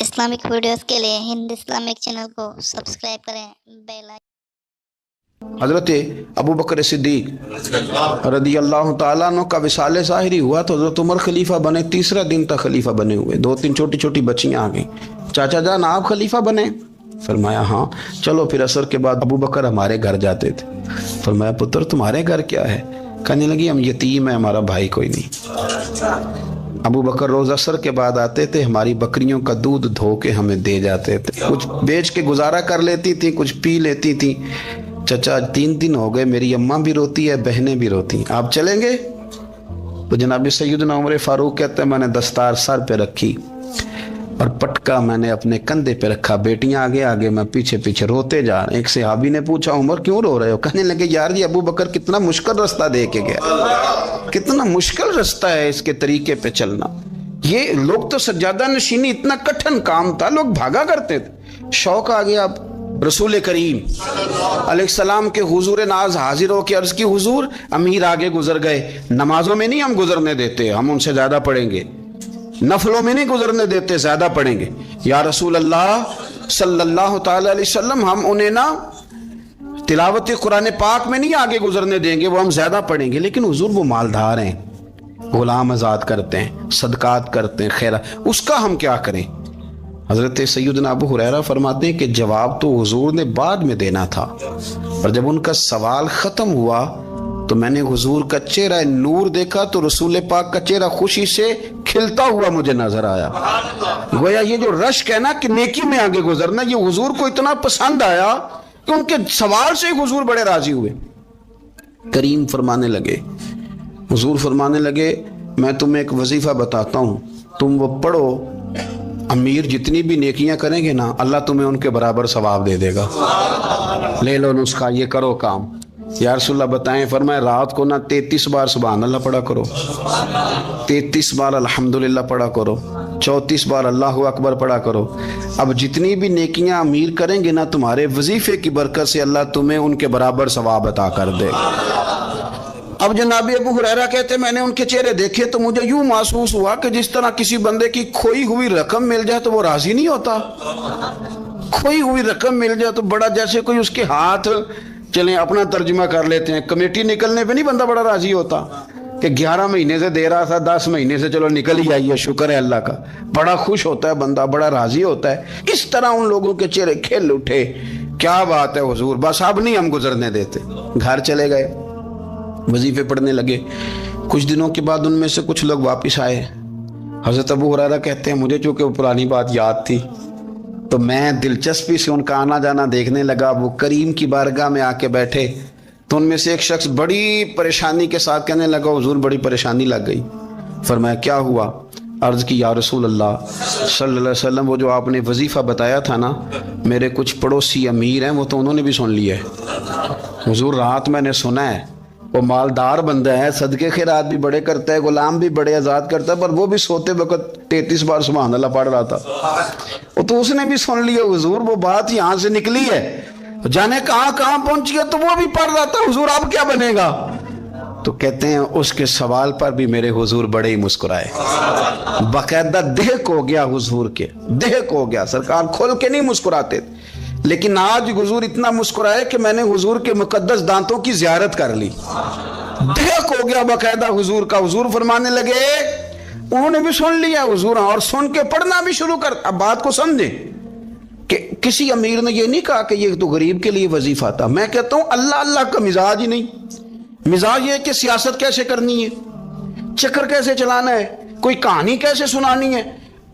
Islamic videos के लिए Hind Islamic channel को सब्सक्राइब करें, बेल आइकन। हज़रत अबू बकर सिद्दीक रदी अल्लाह ताला अन्हु का विसाले ज़ाहिरी हुआ तो हज़रत उमर खलीफा बने। तीसरा दिन तक खलीफा बने हुए। दो तीन छोटी छोटी बच्चियां आ गई, चाचा जान आप खलीफा बने? फरमाया हाँ। चलो फिर असर के बाद अबू बकर हमारे घर जाते थे। फरमाया पुत्र तुम्हारे घर क्या है? कहने लगी हम यतीम है, हमारा भाई कोई नहीं। अबू बकर रोज़ असर के बाद आते थे, हमारी बकरियों का दूध धो के हमें दे जाते थे। कुछ बेच के गुजारा कर लेती थी, कुछ पी लेती थी। चचा 3 दिन हो गए, मेरी अम्मा भी रोती है, बहनें भी रोती, आप चलेंगे? तो जनाब सैयदना उमर फारूक कहते हैं मैंने दस्तार सर पे रखी और पटका मैंने अपने कंधे पे रखा, बेटियां आगे आगे, मैं पीछे पीछे, रोते जा रहे। एक सहाबी ने पूछा उमर क्यों रो रहे हो? कहने लगे यार ये अबू बकर कितना मुश्किल रास्ता दे के गया, कितना मुश्किल रास्ता है इसके तरीके पे चलना। ये लोग तो सज्जादा नशीनी इतना कठिन काम था, लोग भागा करते थे। शौक आ गया। अब रसूल करीम अलैहिस्सलाम के हुजूर नाज हाजिर हो के अर्ज की हुजूर अमीर आगे गुजर गए, नमाजों में नहीं हम गुजरने देते, हम उनसे ज्यादा पढ़ेंगे, नफलों में नहीं गुजरने देते, ज्यादा पढ़ेंगे। या रसूल अल्लाह सल्लल्लाहु ताला अलैहि वसल्लम हम उन्हें ना तिलावत कुरान पाक में नहीं आगे गुजरने देंगे, वो हम ज्यादा पढ़ेंगे। लेकिन हुजूर वो मालदार हैं, गुलाम आजाद करते हैं, सदकात करते हैं, खैरा, उसका हम क्या करें? हजरत सैयदना अबू हुरैरा फरमाते हैं कि जवाब तो हुजूर ने बाद में देना था, पर जब उनका सवाल खत्म हुआ तो मैंने हुजूर का चेहरा नूर देखा तो रसूल पाक का चेहरा खुशी से खिलता हुआ मुझे नजर आया। गोया ये जो रश्क है ना कि नेकी में आगे गुजरना, ये हुजूर को इतना पसंद आया कि उनके सवाल से हुजूर बड़े राजी हुए। करीम फरमाने लगे, हुजूर फरमाने लगे मैं तुम्हें एक वजीफा बताता हूँ, तुम वो पढ़ो, अमीर जितनी भी नेकियां करेंगे ना अल्लाह तुम्हें उनके बराबर सवाब दे देगा। ले लो नुस्खा, ये करो काम। या रसूलल्लाह बताएं, फरमाए रात को ना 33 बार सुभान अल्लाह पढ़ा करो, 33 बार अल्हम्दुलिल्लाह पढ़ा करो, 34 बार अल्लाहु अकबर पढ़ा करो। अब जितनी भी नेकियां अमीर करेंगे ना तुम्हारे वजीफे की बरकत से अल्लाह तुम्हें उनके बराबर सवाब अता कर दे। अब जनाब अबू हुरैरा कहते मैंने उनके चेहरे देखे तो मुझे यूं महसूस हुआ कि जिस तरह किसी बंदे की खोई हुई रकम मिल जाए तो वो राजी नहीं होता। खोई हुई रकम मिल जाए तो बड़ा जैसे कोई उसके हाथ, चलें अपना तर्जुमा कर लेते हैं, कमेटी निकलने पे नहीं बंदा बड़ा राजी होता कि 11 महीने से दे रहा था, 10 महीने से चलो निकल ही आई है, शुक्र है अल्लाह का। बड़ा खुश होता है बंदा, बड़ा राजी होता है। इस तरह उन लोगों के चेहरे खिल उठे। क्या बात है हुजूर, बस अब नहीं हम गुजरने देते। घर चले गए, वजीफे पढ़ने लगे। कुछ दिनों के बाद उनमें से कुछ लोग वापस आए। हजरत अबू हुरैरा कहते हैं मुझे चूंकि वो पुरानी बात याद थी तो मैं दिलचस्पी से उनका आना जाना देखने लगा। वो करीम की बारगाह में आके बैठे तो उनमें से एक शख्स बड़ी परेशानी के साथ कहने लगा हुजूर बड़ी परेशानी लग गई। फरमाया क्या हुआ? अर्ज की या रसूल अल्लाह सल्लल्लाहु अलैहि वसल्लम वो जो आपने वजीफा बताया था ना, मेरे कुछ पड़ोसी अमीर हैं वो तो उन्होंने भी सुन लिया है। हुजूर रात मैंने सुना है वो मालदार बंदा है, सदके खैरात भी बड़े करता है, गुलाम भी बड़े आज़ाद करता है, पर वो भी सोते वक्त 33 बार सुभान अल्लाह पढ़ रहा था। वो तो उसने भी सुन लिया हुजूर, वो बात यहाँ से निकली है, जाने कहाँ कहाँ पहुंची है, तो वो भी पढ़ रहा था। हुजूर अब क्या बनेगा? तो कहते हैं उसके सवाल पर भी मेरे हुजूर बड़े ही मुस्कुराए। बाकायदा देहक हो गया हुजूर के, देहक हो गया। सरकार खोल के नहीं मुस्कुराते, लेकिन आज हुजूर इतना मुस्कुराए कि मैंने हुजूर के मुकद्दस दांतों की जियारत कर ली। देहक हो गया बाकायदा हुजूर का। हुजूर फरमाने लगे उन्होंने भी सुन लिया हुजूर, और सुन के पढ़ना भी शुरू कर। अब बात को समझे कि किसी अमीर ने ये नहीं कहा कि ये तो गरीब के लिए वजीफा था। मैं कहता हूं अल्लाह अल्लाह का मिजाज ही नहीं। मिजाज ये कि सियासत कैसे करनी है, चक्कर कैसे चलाना है, कोई कहानी कैसे सुनानी है।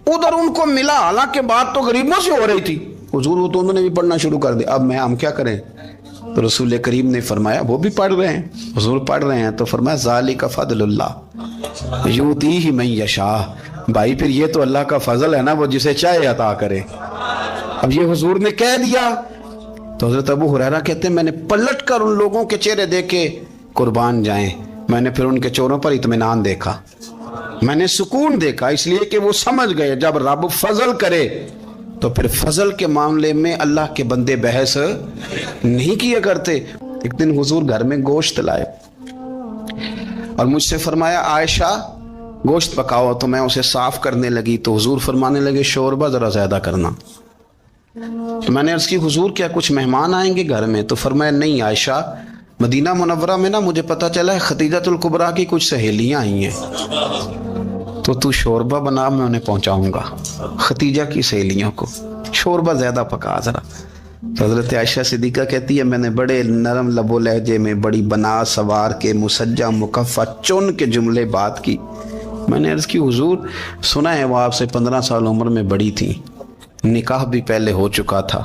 उधर उनको मिला, हालांकि बात तो गरीबों से हो रही थी। हुजूर वो तो उन्होंने भी पढ़ना शुरू कर दिया। अब हम क्या करें? तो रसूल करीम ने फरमाया वो भी पढ़ रहे हैं, हुजूर पढ़ रहे हैं, तो फरमाया ज़ालिका फ़ज़लुल्लाह युतीही मन यशाह। भाई फिर ये तो अल्लाह का फजल है ना, वो जिसे चाहे अता करे। अब ये हुजूर ने कह दिया तो हजरत अबू हुरैरा कहते हैं मैंने पलट कर उन लोगों के चेहरे देखे, कुर्बान जाएं, मैंने फिर उनके चेहरों पर इत्मीनान देखा, मैंने सुकून देखा, इसलिए कि वो समझ गए जब रब फजल करे तो फिर फजल के मामले में अल्लाह के बंदे बहस नहीं किया करते। एक दिन हुजूर घर में गोश्त लाए और मुझसे फरमाया आयशा गोश्त पकाओ, तो मैं उसे साफ करने लगी तो हुजूर फरमाने लगे शोरबा ज़रा ज़्यादा करना। तो मैंने अर्ज़ की हुजूर क्या कुछ मेहमान आएंगे घर में? तो फरमाया नहीं आयशा, मदीना मुनव्वरा में ना मुझे पता चला है खदीजतुल कुबरा की कुछ सहेलियां आई हैं, तो तू शोरबा बना, मैं उन्हें पहुंचाऊंगा, खदीजा की सहेलियों को शोरबा ज़्यादा पका ज़रा। तो हज़रत आयशा सिद्दीक़ा कहती है मैंने बड़े नरम लबो लहजे में बड़ी बना सवार के मुसज्जा मुकफ़ा चुन के जुमले बात की। मैंने अर्ज़ की हुजूर सुना है वो आपसे 15 साल उम्र में बड़ी थी, निकाह भी पहले हो चुका था,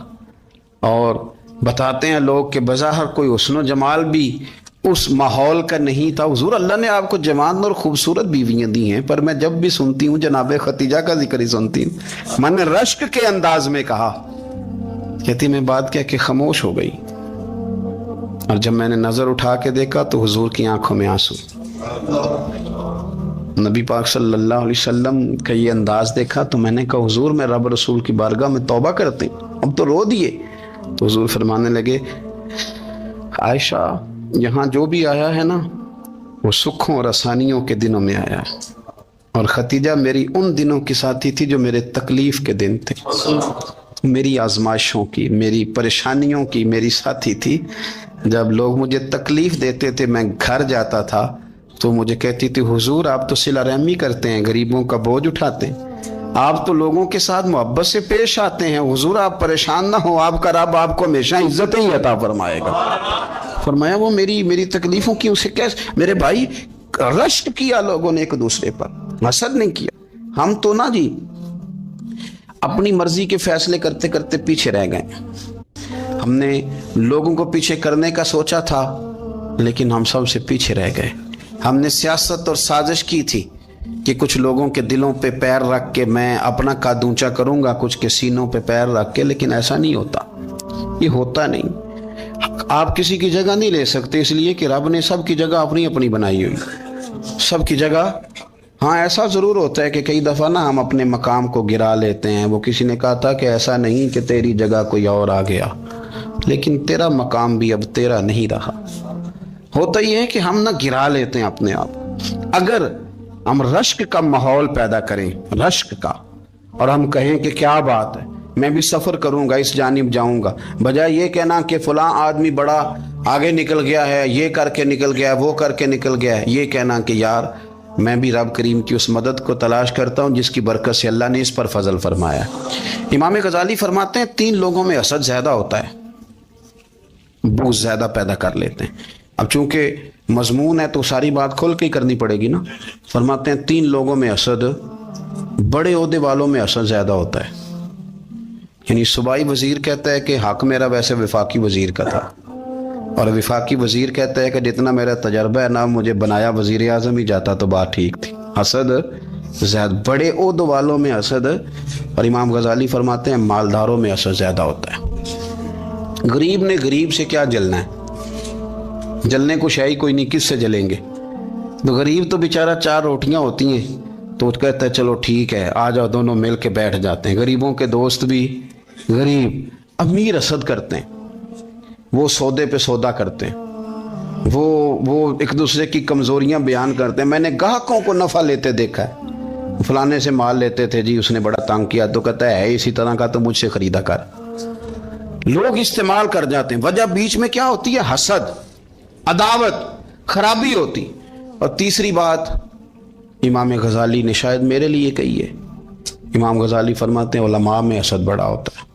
और बताते हैं लोग कि बज़ाहिर कोई हुस्न जमाल भी उस माहौल का नहीं था। हुजूर अल्लाह ने आपको जवान और खूबसूरत बीवियाँ दी हैं, पर मैं जब भी सुनती हूँ जनाब खतीजा का जिक्र ही सुनती हूँ। मैंने रश्क के अंदाज में कहा, कहती मैं बात कह के खामोश हो गई, और जब मैंने नज़र उठा के देखा तो हुजूर की आंखों में आंसू। नबी पाक सल्लल्लाहु अलैहि वसल्लम का ये अंदाज देखा तो मैंने कहा हुजूर मैं रब रसूल की बारगाह में तौबा करते हैं, अब तो रो दिए। तो हुजूर फरमाने लगे आयशा यहाँ जो भी आया है ना वो सुखों और आसानियों के दिनों में आया है, और खतीजा मेरी उन दिनों की साथी थी जो मेरे तकलीफ के दिन थे, मेरी आजमाइशों की, मेरी परेशानियों की मेरी साथी थी। जब लोग मुझे तकलीफ देते थे मैं घर जाता था तो मुझे कहती थी हुजूर आप तो सिला रहमी करते हैं, गरीबों का बोझ उठाते हैं, आप तो लोगों के साथ मोहब्बत से पेश आते हैं, हुजूर आप परेशान ना हो, आपका रब आपको हमेशा इज्जत ही अता फरमाएगा। फरमाया वो मेरी तकलीफों की उसे कैसे, मेरे भाई रश्क किया लोगों ने एक दूसरे पर, हसद नहीं किया। हम तो ना जी अपनी मर्जी के फैसले करते करते पीछे रह गए, हमने लोगों को पीछे करने का सोचा था लेकिन हम सबसे पीछे रह गए। हमने सियासत और साजिश की थी कि कुछ लोगों के दिलों पे पैर रख के मैं अपना कद ऊंचा करूंगा, कुछ के सीनों पे पैर रख के, लेकिन ऐसा नहीं होता, ये होता नहीं। आप किसी की जगह नहीं ले सकते, इसलिए कि रब ने सबकी जगह अपनी अपनी बनाई हुई, सबकी जगह। हाँ ऐसा ज़रूर होता है कि कई दफ़ा ना हम अपने मकाम को गिरा लेते हैं। वो किसी ने कहा था कि ऐसा नहीं कि तेरी जगह कोई और आ गया, लेकिन तेरा मकाम भी अब तेरा नहीं रहा। होता ही है कि हम ना गिरा लेते हैं अपने आप। अगर हम रश्क का माहौल पैदा करें, रश्क का, और हम कहें कि क्या बात है मैं भी सफ़र करूंगा, इस जानिब जाऊंगा, बजाय ये कहना कि फलां आदमी बड़ा आगे निकल गया है, ये करके निकल गया है, वो करके निकल गया है, ये कहना कि यार मैं भी रब करीम की उस मदद को तलाश करता हूँ जिसकी बरकत से अल्लाह ने इस पर फजल फरमाया। इमाम गजाली फरमाते हैं 3 लोगों में हसद ज़्यादा होता है, बूझ ज़्यादा पैदा कर लेते हैं। अब चूंकि मजमून है तो सारी बात खोल के ही करनी पड़ेगी ना। फरमाते हैं 3 लोगों में हसद, बड़े ओहदे वालों में हसद ज़्यादा होता है। यानी सूबाई वज़ीर कहता है कि हक मेरा वैसे वफाकी वज़ीर का था, और वफाकी वज़ीर कहता है कि जितना मेरा तजर्बा है ना मुझे बनाया वज़ीर आज़म ही जाता तो बात ठीक थी। हसद ज़्यादा, बड़े ओहदे वालों में हसद, और इमाम गजाली फरमाते हैं मालदारों में हसद ज़्यादा होता है। गरीब ने गरीब से क्या जलना है, जलने को शाही कोई नहीं, किससे जलेंगे। तो गरीब तो बेचारा 4 रोटियां होती हैं तो कहता है चलो ठीक है आ जाओ, दोनों मिल के बैठ जाते हैं। गरीबों के दोस्त भी गरीब, अमीर हसद करते हैं, वो सौदे पे सौदा करते हैं, वो एक दूसरे की कमज़ोरियां बयान करते हैं। मैंने ग्राहकों को नफ़ा लेते देखा है, फलाने से माल लेते थे जी उसने बड़ा तंग किया, तो कहता है इसी तरह का तो मुझसे खरीदा कर। लोग इस्तेमाल कर जाते हैं, वजह बीच में क्या होती है, हसद, अदावत, खराबी होती। और तीसरी बात इमाम गजाली ने शायद मेरे लिए कही है, इमाम गजाली फरमाते हैं उलमा में हसद बड़ा होता है,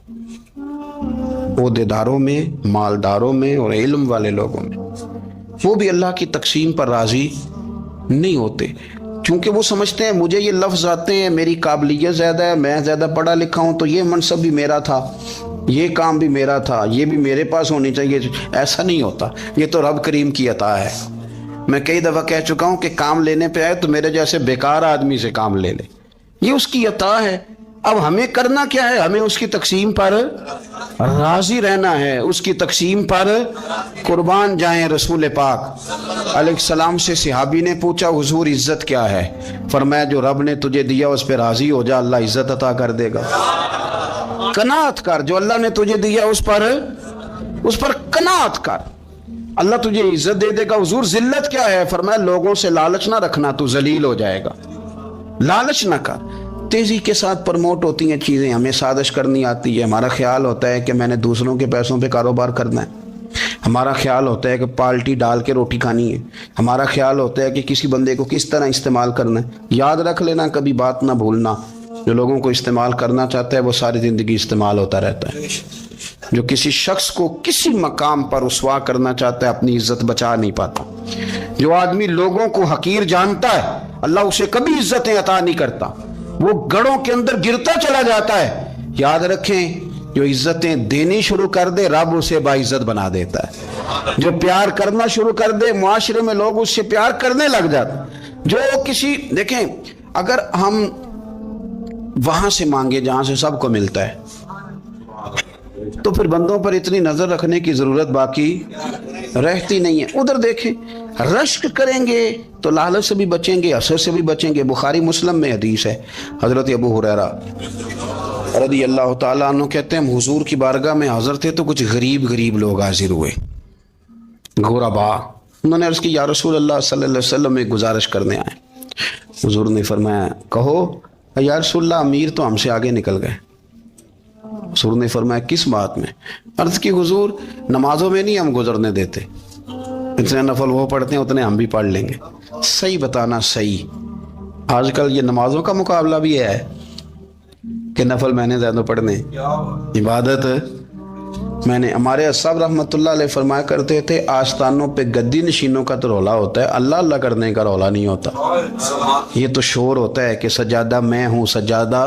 ओहदेदारों में, मालदारों में और इल्म वाले लोगों में। वो भी अल्लाह की तकसीम पर राज़ी नहीं होते, क्योंकि वो समझते हैं मुझे ये लफ्ज़ आते हैं, मेरी काबिलियत ज़्यादा है, मैं ज़्यादा पढ़ा लिखा हूँ, तो ये मनसब भी मेरा था, ये काम भी मेरा था, ये भी मेरे पास होनी चाहिए। ऐसा नहीं होता, ये तो रब करीम की अता है। मैं कई दफ़ा कह चुका हूँ कि काम लेने पे आए तो मेरे जैसे बेकार आदमी से काम ले ले, ये उसकी अता है। अब हमें करना क्या है, हमें उसकी तकसीम पर राज़ी रहना है, उसकी तकसीम पर कुर्बान जाएं। रसूल पाक अलैहिस्सलाम से सहाबी ने पूछा हुजूर इज़्ज़त क्या है, फरमाया जो रब ने तुझे दिया उस पर राज़ी हो जा, अल्लाह इज़्ज़त अता कर देगा। कनात कर, जो अल्लाह ने तुझे दिया उस पर कनात कर, अल्लाह तुझे इज्जत दे देगा। हुजूर जिल्लत क्या है, फरमाया लोगों से लालच ना रखना, तू जलील हो जाएगा। लालच ना कर। तेजी के साथ प्रमोट होती हैं चीज़ें, हमें साजिश करनी आती है, हमारा ख्याल होता है कि मैंने दूसरों के पैसों पे कारोबार करना है, हमारा ख्याल होता है कि पार्टी डाल के रोटी खानी है, हमारा ख्याल होता है कि किसी बंदे को किस तरह इस्तेमाल करना है। याद रख लेना, कभी बात ना भूलना, जो लोगों को इस्तेमाल करना चाहता है वो सारी ज़िंदगी इस्तेमाल होता रहता है। जो किसी शख्स को किसी मकाम पर रुसवा करना चाहता है अपनी इज्जत बचा नहीं पाता। जो आदमी लोगों को हकीर जानता है अल्लाह उसे कभी इज्जतें अता नहीं करता, वो गढ़ों के अंदर गिरता चला जाता है। याद रखें, जो इज्जतें देनी शुरू कर दे रब उसे बाइज्जत बना देता है। जो प्यार करना शुरू कर दे मुआशरे में लोग उससे प्यार करने लग जाते। जो किसी, देखें, अगर हम वहां से मांगे जहां से सबको मिलता है तो फिर बंदों पर इतनी नजर रखने की जरूरत बाकी रहती नहीं है। उधर देखें, रश्क करेंगे तो लालच से भी बचेंगे, असर से भी बचेंगे। बुखारी मुस्लिम में हदीस है, हजरत अबू हुरैरा रज़ी अल्लाह ताला अन्हु कहते हैं हुजूर की बारगाह में हाजिर थे तो कुछ गरीब लोग हाजिर हुए, गुरबा। उन्होंने अर्ज़ की या रसूल अल्लाह सल्लल्लाहु अलैहि वसल्लम एक गुजारिश करने आए। हुजूर ने फरमाया कहो। या रसूल अल्लाह, अमीर तो हमसे आगे निकल गए। हुजूर ने फरमाया किस बात में? अर्ज़ की हुजूर, नमाजों में नहीं हम गुजरने देते, इतने नफल वो पढ़ते हैं उतने हम भी पढ़ लेंगे। सही बताना, सही। आजकल ये नमाजों का मुकाबला भी है कि नफल मैंने ज़्यादा पढ़ने, इबादत मैंने। हमारे अस्हाब रहमतुल्लाह अलैह फरमाया करते थे आस्थानों पे गद्दी नशीनों का तो रौला होता है, अल्लाह अल्लाह करने का रौला नहीं होता। ये तो शोर होता है कि सजादा मैं हूँ सजादा,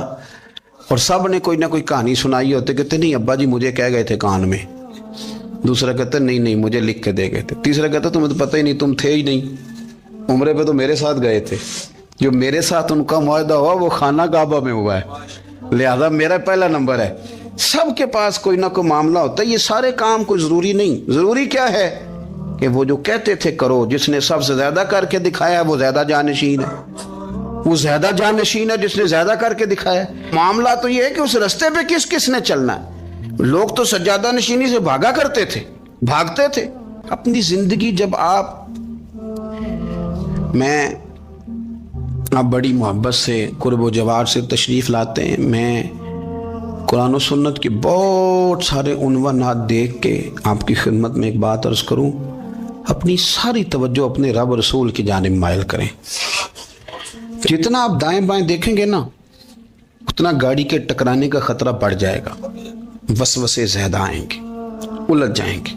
और सब ने कोई ना कोई कहानी सुनाई होती, कहते नहीं अब्बा जी मुझे कह गए थे कान में, दूसरा कहता नहीं मुझे लिख के दे गए थे, तीसरा कहता तुम्हें तो पता ही नहीं, तुम थे ही नहीं, उम्रे पे तो मेरे साथ गए थे, जो मेरे साथ उनका मुआहदा हुआ वो खाना काबा में हुआ है, लिहाजा मेरा पहला नंबर है। सबके पास कोई ना कोई मामला होता है। ये सारे काम कोई ज़रूरी नहीं। ज़रूरी क्या है कि वो जो कहते थे करो, जिसने सबसे ज़्यादा करके दिखाया वो ज़्यादा जानशीन है, वो ज़्यादा जानशीन है जिसने ज़्यादा करके दिखाया। मामला तो ये है कि उस रास्ते पे किस किस ने चलना है। लोग तो सज्जादा नशीनी से भागा करते थे, भागते थे। अपनी ज़िंदगी जब आप बड़ी मोहब्बत से कुर्ब व जवार से तशरीफ़ लाते हैं, मैं कुरान और सुन्नत के बहुत सारे उन्वानात देख के आपकी खिदमत में एक बात अर्ज़ करूं, अपनी सारी तवज्जो अपने रब रसूल की जानिब मायल करें। जितना आप दाएं बाएं देखेंगे ना उतना गाड़ी के टकराने का ख़तरा बढ़ जाएगा, वसवसे ज़्यादा आएंगे, उलझ जाएंगे।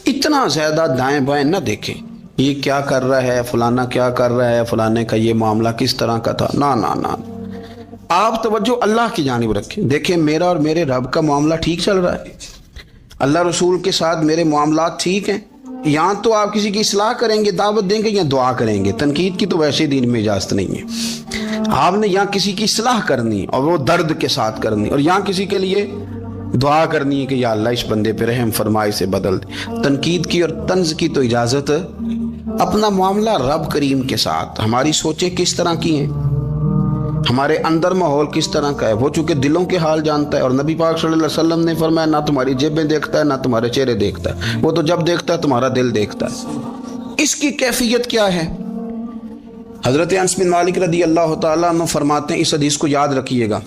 इतना ज़्यादा दाएं बाएं ना देखें, ये क्या कर रहा है, फलाना क्या कर रहा है, फलाने का ये मामला किस तरह का था, ना ना ना। आप तवज्जो अल्लाह की जानिब रखें। देखें मेरा और मेरे रब का मामला ठीक चल रहा है, अल्लाह रसूल के साथ मेरे मामलात ठीक हैं। यहाँ तो आप किसी की इस्लाह करेंगे, दावत देंगे या दुआ करेंगे, तनकीद की तो वैसे दीन में इजाज़त नहीं है। आपने यहाँ किसी की इस्लाह करनी और वो दर्द के साथ करनी, और यहाँ किसी के लिए दुआ करनी है कि या अल्लाह इस बंदे पे रहम फरमाए से बदल दे। तनकीद की और तंज की तो इजाज़त, अपना मामला रब करीम के साथ। हमारी सोचें किस तरह की हैं, हमारे अंदर माहौल किस तरह का है, वो चूँकि दिलों के हाल जानता है। और नबी पाक सल्लल्लाहु अलैहि वसल्लम ने फरमाया ना तुम्हारी जेबें देखता है ना तुम्हारे चेहरे देखता है, वो तो जब देखता है तुम्हारा दिल देखता है। इसकी कैफियत क्या है? हज़रत अनस बिन मालिक रज़ी अल्लाह ताला अन्हु फरमाते हैं, इस हदीस को याद रखिएगा,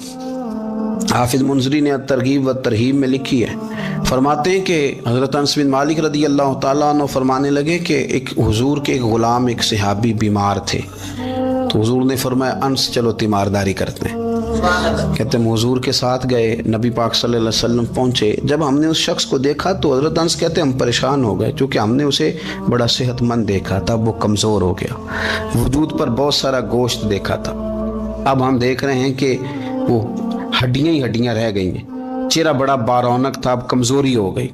हाफिज मुंज़री ने तरगीब व तरहीब में लिखी है। फरमाते हैं कि हज़रत अनस बिन मालिक रज़ी अल्लाह ताला अन्हु फरमाने लगे कि एक हुजूर के एक ग़ुलाम, एक सहाबी बीमार थे, तो हुजूर ने फरमाया अनस चलो तीमारदारी करते हैं। कहते हैं हुजूर के साथ गए, नबी पाक सल्लल्लाहु अलैहि वसल्लम पहुँचे। जब हमने उस शख्स को देखा तो हज़रत अनस कहते हैं हम परेशान हो गए, क्योंकि हमने उसे बड़ा सेहतमंद देखा था, वो कमज़ोर हो गया, वजूद पर बहुत सारा गोश्त देखा था। अब हम देख रहे हैं कि वो हड्डियाँ ही हड्डियाँ रह गई हैं, चेहरा बड़ा बारौनक था, अब कमज़ोरी हो गई।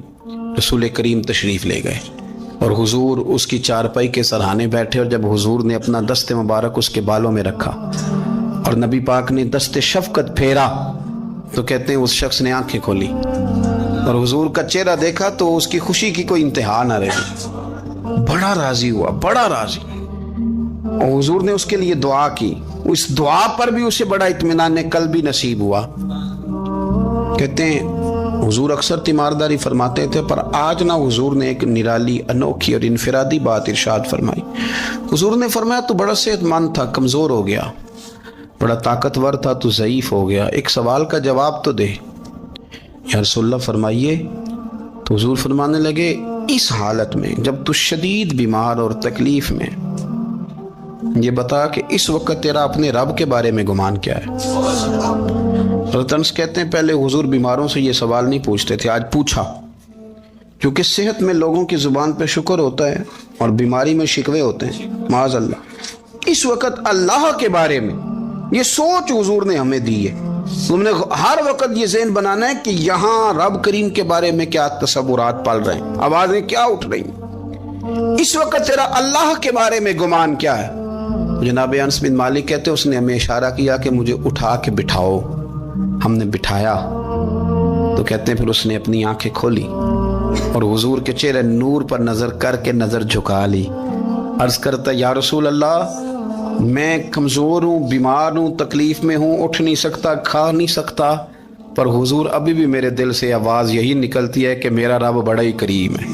रसूल करीम तशरीफ़ ले गए और हुजूर उसकी चारपाई के सरहाने बैठे, और जब हुजूर ने अपना दस्ते मुबारक उसके बालों में रखा और नबी पाक ने दस्ते शफ़क़त फेरा, तो कहते हैं उस शख्स ने आंखें खोली और हुजूर का चेहरा देखा तो उसकी खुशी की कोई इंतहा न रही, बड़ा राज़ी हुआ, बड़ा राज़ी। और हुजूर ने उसके लिए दुआ की, उस दुआ पर भी उसे बड़ा इत्मीनान क़ल्बी नसीब हुआ। कहते हैं हुजूर अक्सर तीमारदारी फरमाते थे, पर आज ना हुजूर ने एक निराली, अनोखी और इनफरादी बात इरशाद फरमाई। हुजूर ने फरमाया तू बड़ा सेहतमंद था, कमज़ोर हो गया, बड़ा ताकतवर था तो ज़ईफ़ हो गया, एक सवाल का जवाब तो दे। या रसूलल्लाह फरमाइए। तो हुजूर फरमाने लगे, इस हालत में जब तू शदीद बीमार और तकलीफ़ में, ये बता कि इस वक्त तेरा अपने रब के बारे में गुमान क्या है। हज़रत अनस कहते हैं पहले हुजूर बीमारों से ये सवाल नहीं पूछते थे, आज पूछा, क्योंकि सेहत में लोगों की ज़ुबान पे शुक्र होता है और बीमारी में शिकवे होते हैं माज़अल्लाह। इस वक्त अल्लाह के बारे में ये सोच हुजूर ने हमें दी है। तुमने हर वक्त ये ज़हन बनाना है कि यहाँ रब करीम के बारे में क्या तसव्वुरात पल रहे हैं, आवाज़ें क्या उठ रही हैं, इस वक्त तेरा अल्लाह के बारे में गुमान क्या है। जनाब अनस बिन मालिक कहते हैं उसने हमें इशारा किया कि मुझे उठा के बिठाओ। हमने बिठाया तो कहते हैं फिर उसने अपनी आंखें खोली और हुजूर के चेहरे नूर पर नज़र करके नज़र झुका ली। अर्ज़ करता, या रसूल अल्लाह, मैं कमज़ोर हूँ, बीमार हूँ, तकलीफ़ में हूँ, उठ नहीं सकता, खा नहीं सकता, पर हुजूर अभी भी मेरे दिल से आवाज़ यही निकलती है कि मेरा रब बड़ा ही करीम है,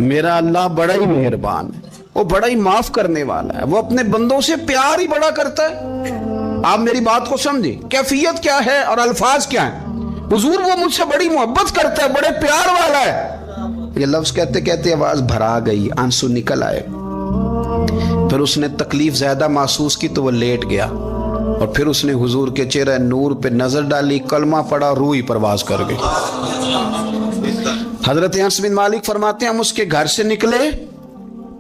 मेरा अल्लाह बड़ा ही मेहरबान है, वो बड़ा ही माफ़ करने वाला है, वो अपने बंदों से प्यार ही बड़ा करता है। आप मेरी बात को समझे, कैफियत क्या है और अल्फाज क्या है। हुजूर वो मुझसे बड़ी मोहब्बत करता है, बड़े प्यार वाला है। ये लफ्ज़ कहते कहते आवाज़ भरा गई, आंसू निकल आए। फिर उसने तकलीफ ज्यादा महसूस की तो वो लेट गया और फिर उसने हुजूर के चेहरे नूर पे नजर डाली, कलमा पड़ा, रूह ही परवाज कर गई। हजरत अनस बिन मालिक फरमाते हैं हम उसके घर से निकले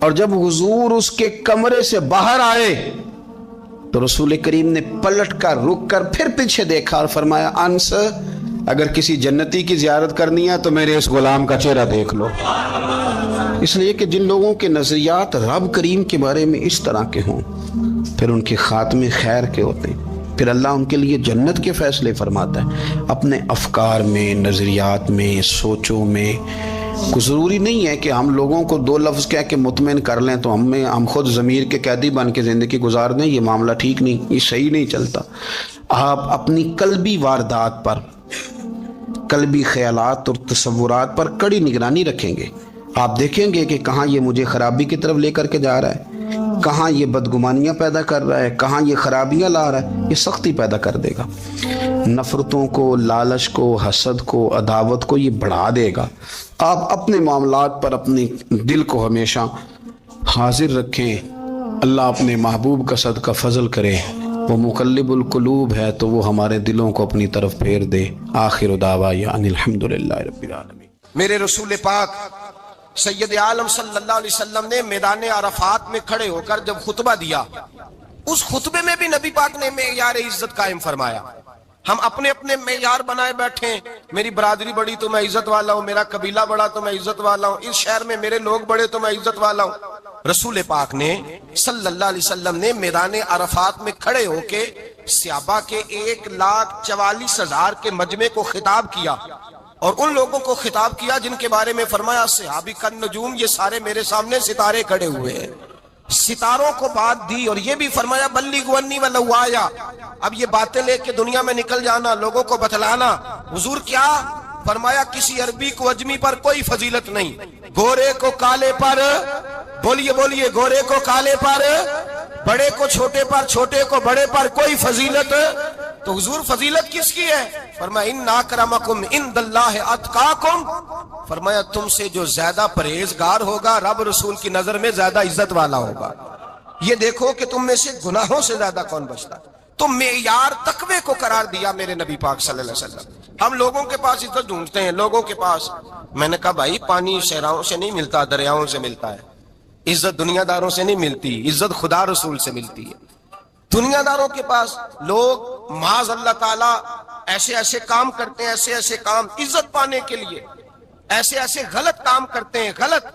और जब हुजूर उसके कमरे से बाहर आए तो रसूल करीम ने पलट कर रुक कर फिर पीछे देखा और फरमाया, अंस, अगर किसी जन्नती की जियारत करनी है तो मेरे इस गुलाम का चेहरा देख लो। इसलिए कि जिन लोगों के नजरियात रब करीम के बारे में इस तरह के हों फिर उनके खात्मे खैर के होते हैं, फिर अल्लाह उनके लिए जन्नत के फैसले फरमाता है। अपने अफकार में, नजरियात में, सोचों में कुछ ज़रूरी नहीं है कि हम लोगों को दो लफ्ज़ कह के मुतमिन कर लें तो हम खुद ज़मीर के कैदी बन के ज़िंदगी गुजार दें। ये मामला ठीक नहीं, ये सही नहीं चलता। आप अपनी कल्बी वारदात पर, कल्बी ख्यालात और तसव्वुरात पर कड़ी निगरानी रखेंगे। आप देखेंगे कि कहाँ ये मुझे खराबी की तरफ लेकर के जा रहा है, कहाँ ये बदगुमानियाँ पैदा कर रहा है, कहाँ ये खराबियाँ ला रहा है। ये सख्ती पैदा कर देगा, नफ़रतों को, लालच को, हसद को, अदावत को ये बढ़ा देगा। आप अपने मामलात पर अपने दिल को हमेशा हाजिर रखें। अल्लाह अपने महबूब का सदका फजल करे, वो मुक़ल्लिबुल क़ुलूब है तो वो हमारे दिलों को अपनी तरफ फेर दे। आखिर दावा या अनिल हम्दुलिल्लाहि रब्बिल आलमीन। मेरे रसूल पाक सैयद आलम सल्लल्लाहु अलैहि वसल्लम ने मैदान अरफात में खड़े होकर जब खुतबा दिया, उस खुतबे में भी नबी पाक ने मेयार इज्जत कायम फरमाया। हम अपने अपने मेयार बनाए बैठे, मेरी बरादरी बड़ी तो मैं इज्जत वाला हूँ, मेरा कबीला बड़ा तो मैं इज्जत वाला हूँ, इस शहर में मेरे लोग बड़े तो मैं इज्जत वाला हूँ। रसूल पाक ने सल्लल्लाहु अलैहि वसल्लम ने मैदान अरफात में खड़े होके सहाबा के 1,44,000 के मजमे को खिताब किया और उन लोगों को खिताब किया जिनके बारे में फरमाया, सहाबी कन नजूम, ये सारे मेरे सामने सितारे खड़े हुए हैं। सितारों को बात दी और ये भी फरमाया, बल्लिगु अन्नी वलौ आया। अब ये बातें लेके दुनिया में निकल जाना, लोगों को बतलाना। हुजूर क्या फरमाया, किसी अरबी को अजमी पर कोई फजीलत नहीं, गोरे को काले पर, बोलिए बोलिए, गोरे को काले पर, बड़े को छोटे पर, छोटे को बड़े पर कोई फजीलत। तो हुजूर फजीलत किसकी है? फरमाया, इन्ना अक्रमकुम इंदल्लाहि अतकाकुम। फरमाया, तुमसे जो ज्यादा परहेजगार होगा रब रसूल की नजर में ज्यादा इज्जत वाला होगा। ये देखो कि तुम में से गुनाहों से ज्यादा कौन बचता। तो मेयार तकवे को करार दिया मेरे नबी पाक सल्लल्लाहु अलैहि वसल्लम। हम लोगों के पास इज्जत ढूंढते हैं, लोगों के पास। मैंने कहा भाई, पानी सहराओं से नहीं मिलता, दरियाओं से मिलता है। इज्जत दुनियादारों से नहीं मिलती, इज्जत खुदा रसूल से मिलती है। दुनियादारों के पास लोग माज़ अल्लाह ताला ऐसे ऐसे काम करते हैं, ऐसे ऐसे काम इज्जत पाने के लिए, ऐसे ऐसे गलत काम करते हैं। गलत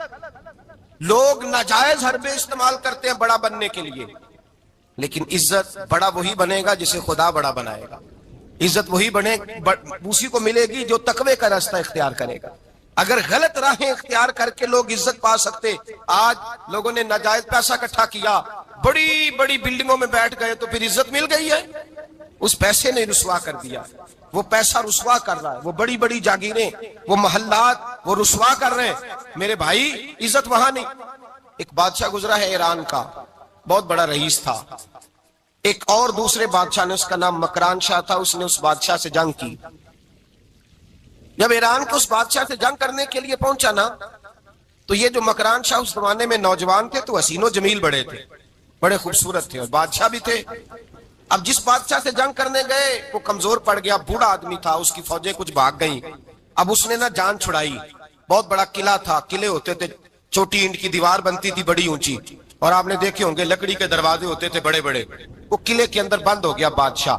लोग नाजायज हरबे इस्तेमाल करते हैं बड़ा बनने के लिए, लेकिन इज्जत बड़ा वही बनेगा जिसे खुदा बड़ा बनाएगा। इज्जत वही उसी को मिलेगी जो तकवे का रास्ता इख्तियार करेगा। अगर गलत राहें इख्तियार करके लोग इज्जत पा सकते, आज लोगों ने नाजायज पैसा इकट्ठा किया, बड़ी बड़ी बिल्डिंगों में बैठ गए, तो फिर इज्जत मिल गई है? उस पैसे ने रुसवा कर दिया, वो पैसा रुसवा कर रहा है, वो बड़ी बड़ी जागीरें, वो महल्लात, वो रुसवा कर रहे हैं। मेरे भाई, इज्जत वहां नहीं। एक बादशाह गुजरा है ईरान का, बहुत बड़ा रईस था। ایک اور دوسرے بادشاہ نے، اس کا نام مکران شاہ تھا، اس نے اس بادشاہ سے جنگ کی. جب ایران کو اس بادشاہ سے جنگ کرنے کے لیے پہنچا نا، تو یہ جو مکران شاہ اس زمانے میں نوجوان تھے تو حسین و جمیل بڑے تھے، بڑے خوبصورت تھے اور بادشاہ بھی تھے. اب جس بادشاہ سے جنگ کرنے گئے وہ کمزور پڑ گیا، بوڑھا آدمی تھا، اس کی فوجیں کچھ بھاگ گئیں. اب اس نے نا جان چھڑائی. بہت بڑا قلعہ تھا، قلعے ہوتے تھے، چھوٹی اینٹ کی دیوار بنتی تھی بڑی اونچی، اور آپ نے دیکھے ہوں گے لکڑی کے دروازے ہوتے تھے بڑے بڑے. وہ قلعے کے اندر بند ہو گیا بادشاہ.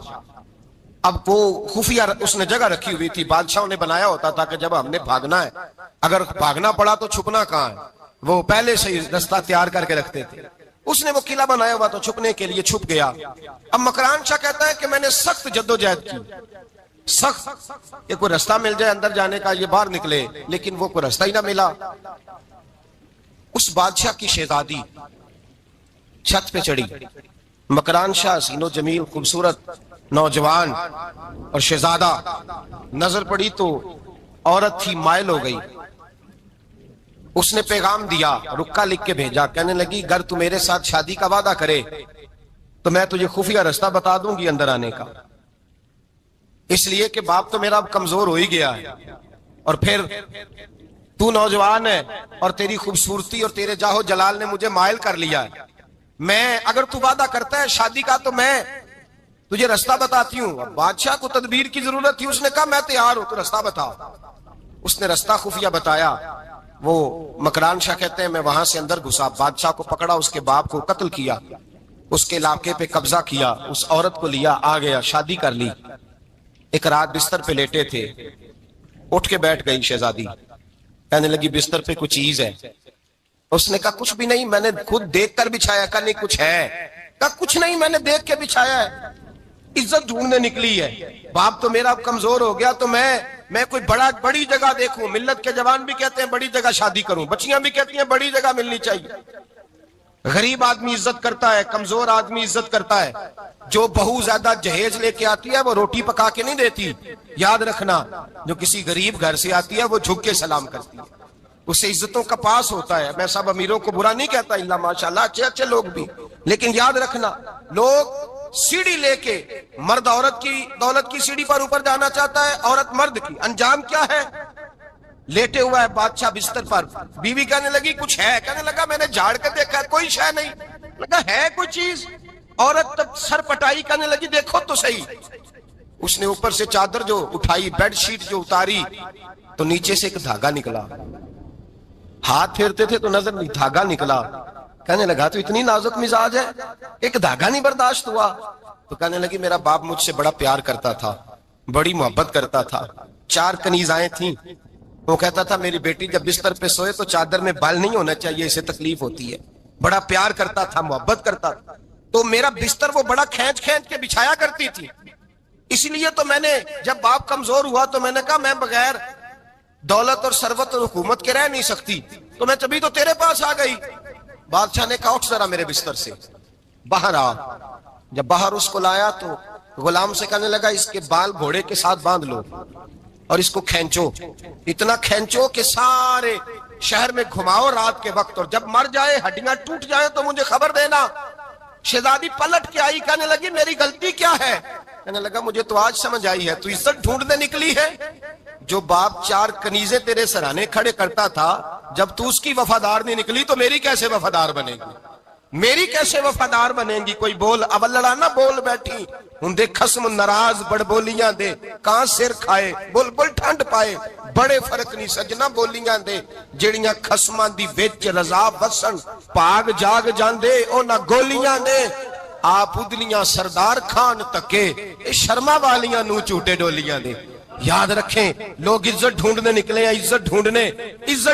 اب وہ خفیہ اس نے جگہ رکھی ہوئی تھی، بادشاہوں نے بنایا ہوتا تھا کہ جب ہم نے بھاگنا ہے، اگر بھاگنا پڑا تو چھپنا کہاں ہے، وہ پہلے سے ہی رستہ تیار کر کے رکھتے تھے. اس نے وہ قلعہ بنایا ہوا تو چھپنے کے لیے چھپ گیا. اب مکران شاہ کہتا ہے کہ میں نے سخت جدوجہد کی، سخت کہ کوئی رستہ مل جائے اندر جانے کا، یہ باہر نکلے، لیکن وہ کوئی رستہ ہی نہ ملا. اس بادشاہ کی شہزادی چھت پہ چڑھی. مکران شاہ حسین و جمیل، خوبصورت نوجوان اور شہزادہ، نظر پڑی تو عورت تھی، مائل ہو گئی. اس نے پیغام دیا، رکا لکھ کے بھیجا، کہنے لگی اگر تو میرے ساتھ شادی کا وعدہ کرے تو میں تجھے خفیہ رستہ بتا دوں گی اندر آنے کا. اس لیے کہ باپ تو میرا اب کمزور ہو ہی گیا ہے، اور پھر تو نوجوان ہے اور تیری خوبصورتی اور تیرے جاہو جلال نے مجھے مائل کر لیا ہے. میں اگر تو وعدہ کرتا ہے شادی کا تو میں تجھے رستہ بتاتی ہوں. بادشاہ کو تدبیر کی ضرورت تھی، اس نے کہا میں تیار ہوں، تو رستہ بتاؤ. اس نے رستہ خفیہ بتایا. وہ مکران شاہ کہتے ہیں میں وہاں سے اندر گھسا، بادشاہ کو پکڑا، اس کے باپ کو قتل کیا، اس کے علاقے پہ قبضہ کیا، اس عورت کو لیا، آ گیا، شادی کر لی. ایک رات بستر پہ لیٹے تھے، اٹھ کے بیٹھ گئی شہزادی، کہنے لگی بستر پہ کچھ چیز ہے. اس نے کہا کچھ بھی نہیں، میں نے خود دیکھ کر بچھایا. کہا نہیں کچھ ہے. کہا کچھ نہیں، میں نے دیکھ کے بچھایا ہے. عزت ڈھونڈنے نکلی ہے، باپ تو میرا کمزور ہو گیا تو میں کوئی بڑی جگہ دیکھوں. ملت کے جوان بھی کہتے ہیں بڑی جگہ شادی کروں، بچیاں بھی کہتی ہیں بڑی جگہ ملنی چاہیے. غریب آدمی عزت کرتا ہے، کمزور آدمی عزت کرتا ہے. جو بہو زیادہ جہیز لے کے آتی ہے وہ روٹی پکا کے نہیں دیتی، یاد رکھنا. جو کسی غریب گھر سے آتی ہے وہ جھک کے سلام کرتی ہے، اس سے عزتوں کا پاس ہوتا ہے. میں سب امیروں کو برا نہیں کہتا، اللہ ماشاءاللہ اچھے اچھے لوگ بھی، لیکن یاد رکھنا لوگ سیڑھی لے کے، مرد عورت کی دولت کی سیڑھی پر اوپر جانا چاہتا ہے، عورت مرد کی. انجام کیا ہے؟ لیٹے ہوا ہے بادشاہ بستر پر. بیوی کہنے لگی کچھ ہے. کہنے لگا میں نے جھاڑ کے دیکھا کوئی شے نہیں. لگا ہے کوئی چیز. عورت تب سر پٹائی، کہنے لگی دیکھو تو صحیح. اس نے اوپر سے چادر جو اٹھائی، بیڈ شیٹ جو اتاری، تو نیچے سے ایک دھاگا نکلا. ہاتھ پھیرتے تھے تو نظر نہیں، دھاگا نکلا. کہنے لگا تو اتنی نازک مزاج ہے، ایک دھاگا نہیں برداشت ہوا. تو کہنے لگی میرا باپ مجھ سے بڑا پیار کرتا تھا، بڑی محبت کرتا تھا. 4 کنیزائیں تھیں. وہ کہتا تھا میری بیٹی جب بستر پہ سوئے تو چادر میں بال نہیں ہونا چاہیے، اسے تکلیف ہوتی ہے. بڑا پیار کرتا تھا، محبت کرتا تھا. تو میرا بستر وہ بڑا کھینچ کھینچ کے بچھایا کرتی تھی. اس لیے تو میں نے جب باپ کمزور ہوا تو میں نے کہا میں بغیر دولت اور ثروت اور حکومت کے رہ نہیں سکتی، تو میں تبھی تو تیرے پاس آ گئی. بادشاہ نے کہا اٹھ ذرا میرے بستر سے، باہر آ. جب باہر اس کو لایا تو غلام سے کہنے لگا اس کے بال گھوڑے کے ساتھ باندھ لو اور اس کو کھینچو، اتنا کھینچو کہ سارے شہر میں گھماؤ رات کے وقت، اور جب مر جائے ہڈیاں ٹوٹ جائیں تو مجھے خبر دینا. شہزادی پلٹ کے آئی، کہنے لگی میری غلطی کیا ہے؟ کہنے لگا مجھے تو آج سمجھ آئی ہے، تو عزت ڈھونڈنے نکلی ہے. جو باپ 4 کنیزیں تیرے سرانے کھڑے کرتا تھا، جب تو اس کی وفادار نہیں نکلی تو میری کیسے وفادار بنے گی؟ میری کیسے وفادار بنے گی؟ کوئی بول اول لڑانا بول بیٹھی ہوں دے خسم ناراض بڑ بولیاں دے کہاں سر کھائے بول بول ٹھنڈ پائے. بڑے فرق نہیں سجنا بولیاں دے جڑیاں خسماں دی وچ رضا وسن پاگ جاگ جاندے او نہ گولیاں دے. آپ ادلیاں سردار خان تکے اے شرما والیاں نو چوٹے ڈولیاں دے. یاد رکھیں لوگ عزت ڈھونڈنے نکلے ہیں، عزت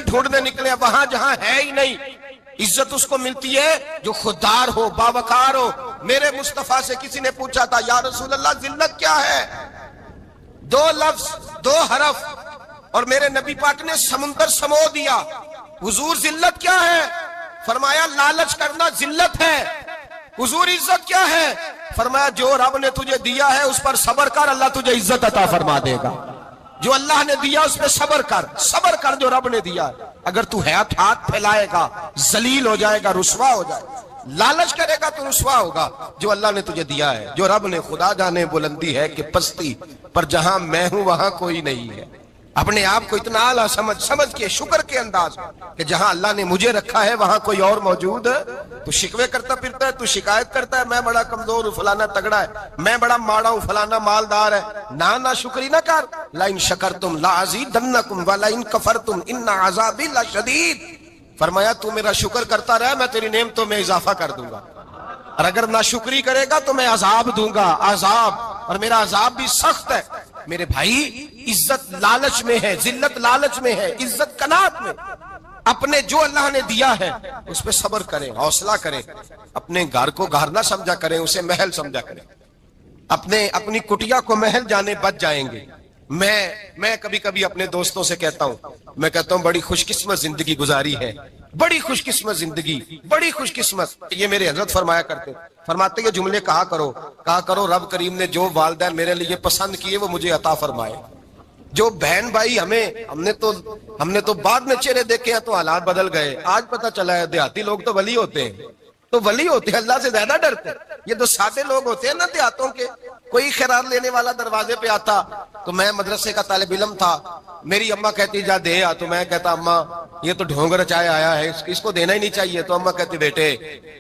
ڈھونڈنے نکلے ہیں وہاں جہاں ہے ہی نہیں. عزت اس کو ملتی ہے جو خوددار ہو، باوقار ہو. میرے مصطفیٰ سے کسی نے پوچھا تھا یا رسول اللہ ذلت کیا ہے؟ 2 لفظ 2 حرف اور میرے نبی پاک نے سمندر سمو دیا. حضور ذلت کیا ہے؟ فرمایا لالچ کرنا ذلت ہے. حضور عزت کیا ہے؟ فرمایا جو رب نے تجھے دیا ہے اس پر صبر کر، اللہ تجھے عزت عطا فرما دے گا. جو اللہ نے دیا اس پہ صبر کر جو رب نے دیا. اگر تو ہاتھ پھیلائے گا ذلیل ہو جائے گا، رسوا ہو جائے گا. लालच करेगा तो रुसवा होगा। जो अल्लाह ने तुझे दिया है, जो रब ने, खुदा जाने बुलंदी है कि पस्ती, पर जहां मैं हूं वहां कोई नहीं है। अपने आप को इतना आला समझ के शुक्र के अंदाज कि जहां अल्लाह ने मुझे रखा है वहां कोई और मौजूद। तू शिकवे करता फिरता है, तू शिकायत करता है, मैं बड़ा कमजोर हूं, फलाना तगड़ा है, मैं बड़ा माड़ा हूं, फलाना मालदार है। ना शुक्री ना कर। लाइन शकरतुम लाज़ीदन्नकुम व लाइन कफरतुम इन्न अज़ाबी लशदीद। फरमाया तू मेरा शुक्र करता रहे, मैं तेरी नेमतों में इजाफा कर दूंगा, और अगर ना शुक्री करेगा तो मैं अजाब दूंगा, अजाब, और मेरा अजाब भी सख्त है। मेरे भाई, इज्जत लालच में है, जिल्लत लालच में है, इज्जत कनात में। अपने जो अल्लाह ने दिया है उस पर सब्र करें, हौसला करें। अपने घर को घर ना समझा करें, उसे महल समझा करें। अपनी कुटिया को महल जाने बच जाएंगे। मैं कभी कभी अपने दोस्तों से कहता हूं बड़ी खुशकिस्मत जिंदगी गुजारी है, बड़ी खुशकिस्मत जिंदगी, बड़ी खुशकिस्मत। ये मेरे हजरत फरमाते ये जुमले कहा करो रब करीम ने जो वालिदैन मेरे लिए पसंद किए वो मुझे अता फरमाए। जो बहन भाई हमने तो बाद में चेहरे देखे हैं तो हालात बदल गए। आज पता चला है देहाती लोग तो वली होते हैं, अल्लाह से ज्यादा डरते हैं। ये तो सादे लोग होते हैं ना देहातों के। कोई खैरात लेने वाला दरवाजे पे आता तो मैं मदरसे का तालिब इल्म था, मेरी अम्मा कहती जा दे आ, तो मैं कहता अम्मा ये तो ढोंग रचाया आया है, इसको देना ही नहीं चाहिए। तो अम्मा कहती बेटे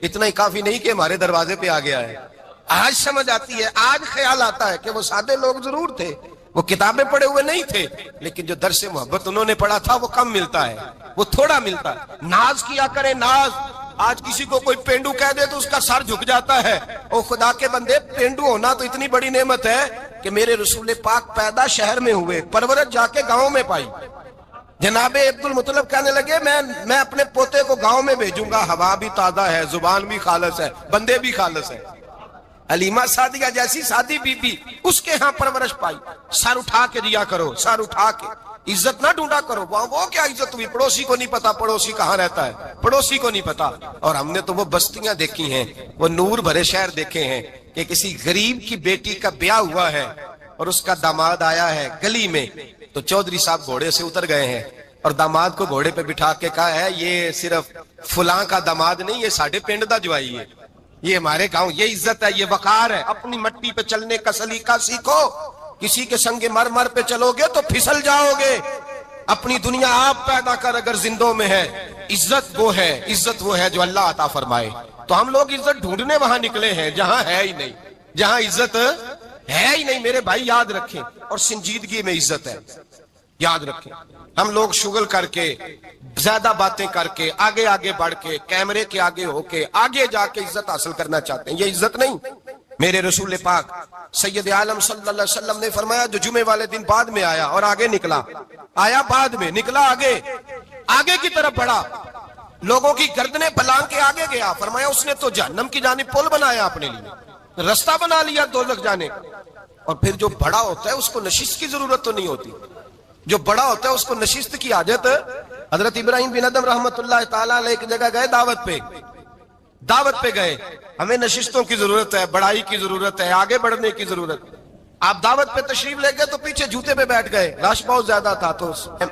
इतना ही काफी नहीं कि हमारे दरवाजे पे आ गया है। आज समझ आती है, आज ख्याल आता है कि वो सादे लोग जरूर थे, वो किताबें पढ़े हुए नहीं थे, लेकिन जो दर्से मोहब्बत उन्होंने पढ़ा था वो कम मिलता है, वो थोड़ा मिलता है। नाज किया करे, नाज। आज किसी को कोई पेंडू कह दे तो उसका सर झुक जाता है। ओ खुदा के बंदे, पेंडू होना तो इतनी बड़ी नेमत है कि मेरे रसूल पाक पैदा शहर में हुए, परवरत जाके गांव में पाई। जनाबे अब्दुल मुतलब कहने लगे मैं अपने पोते को गांव में भेजूंगा, हवा भी ताजा है, जुबान भी खालस है, बंदे भी खालस है। अलीमा सादिया जैसी सादी बीबी, उसके यहाँ परवरिश पाई। सर उठा के दिया करो, सर उठा के, इज्जत ना ढूंढा करो। वो क्या इज्जत हुई? पड़ोसी को नहीं पता पड़ोसी कहाँ रहता है, पड़ोसी को नहीं पता। और हमने तो वो बस्तियां देखी हैं, वो नूर भरे शहर देखे हैं कि किसी गरीब की बेटी का ब्याह हुआ है और उसका दामाद आया है गली में, तो चौधरी साहब घोड़े से उतर गए हैं और दामाद को घोड़े पे बिठा के कहा है ये सिर्फ फुलां का दामाद नहीं, ये साढ़े पिंड दा जवाई है, ये हमारे गांव, ये इज्जत है, ये वकार है। अपनी मट्टी पे चलने का सलीका सीखो। किसी के संगे मर पे चलोगे तो फिसल जाओगे। अपनी दुनिया आप पैदा कर अगर जिंदों में है। इज्जत वो है जो अल्लाह अता फरमाए। तो हम लोग इज्जत ढूंढने वहां निकले हैं जहां है ही नहीं, जहां इज्जत है ही नहीं। मेरे भाई याद रखें, और संजीदगी में इज्जत है, याद रखें। हम लोग शुगल करके, ज्यादा बातें करके, आगे आगे बढ़ के, कैमरे के आगे होके, आगे जाके इज्जत हासिल करना चाहते हैं। ये इज्जत नहीं। मेरे रसूल पाक सैयद आलम सल्लल्लाहु अलैहि वसल्लम ने फरमाया जो जुमे वाले दिन बाद में आया और आगे निकला, आया बाद में, निकला आगे की तरफ बढ़ा, लोगों की गर्दनें बलांग के आगे गया। फरमाया उसने तो जहन्नम की जानिब पुल बनाया, अपने लिए रास्ता बना लिया दोज़ख जाने। और फिर जो बड़ा होता है उसको नशिस्त की जरूरत तो नहीं होती, जो बड़ा होता है उसको नशिस्त की आदत। हजरत इब्राहिम बिन अदम रहमतुल्लाह ताला अलैह एक जगह गए, दावत पे गए। हमें नशिस्तों की जरूरत है, बढ़ाई की जरूरत है, आगे बढ़ने की जरूरत। आप दावत पे तशरीफ ले गए तो पीछे जूते पे बैठ गए, रश बहुत ज्यादा था। तो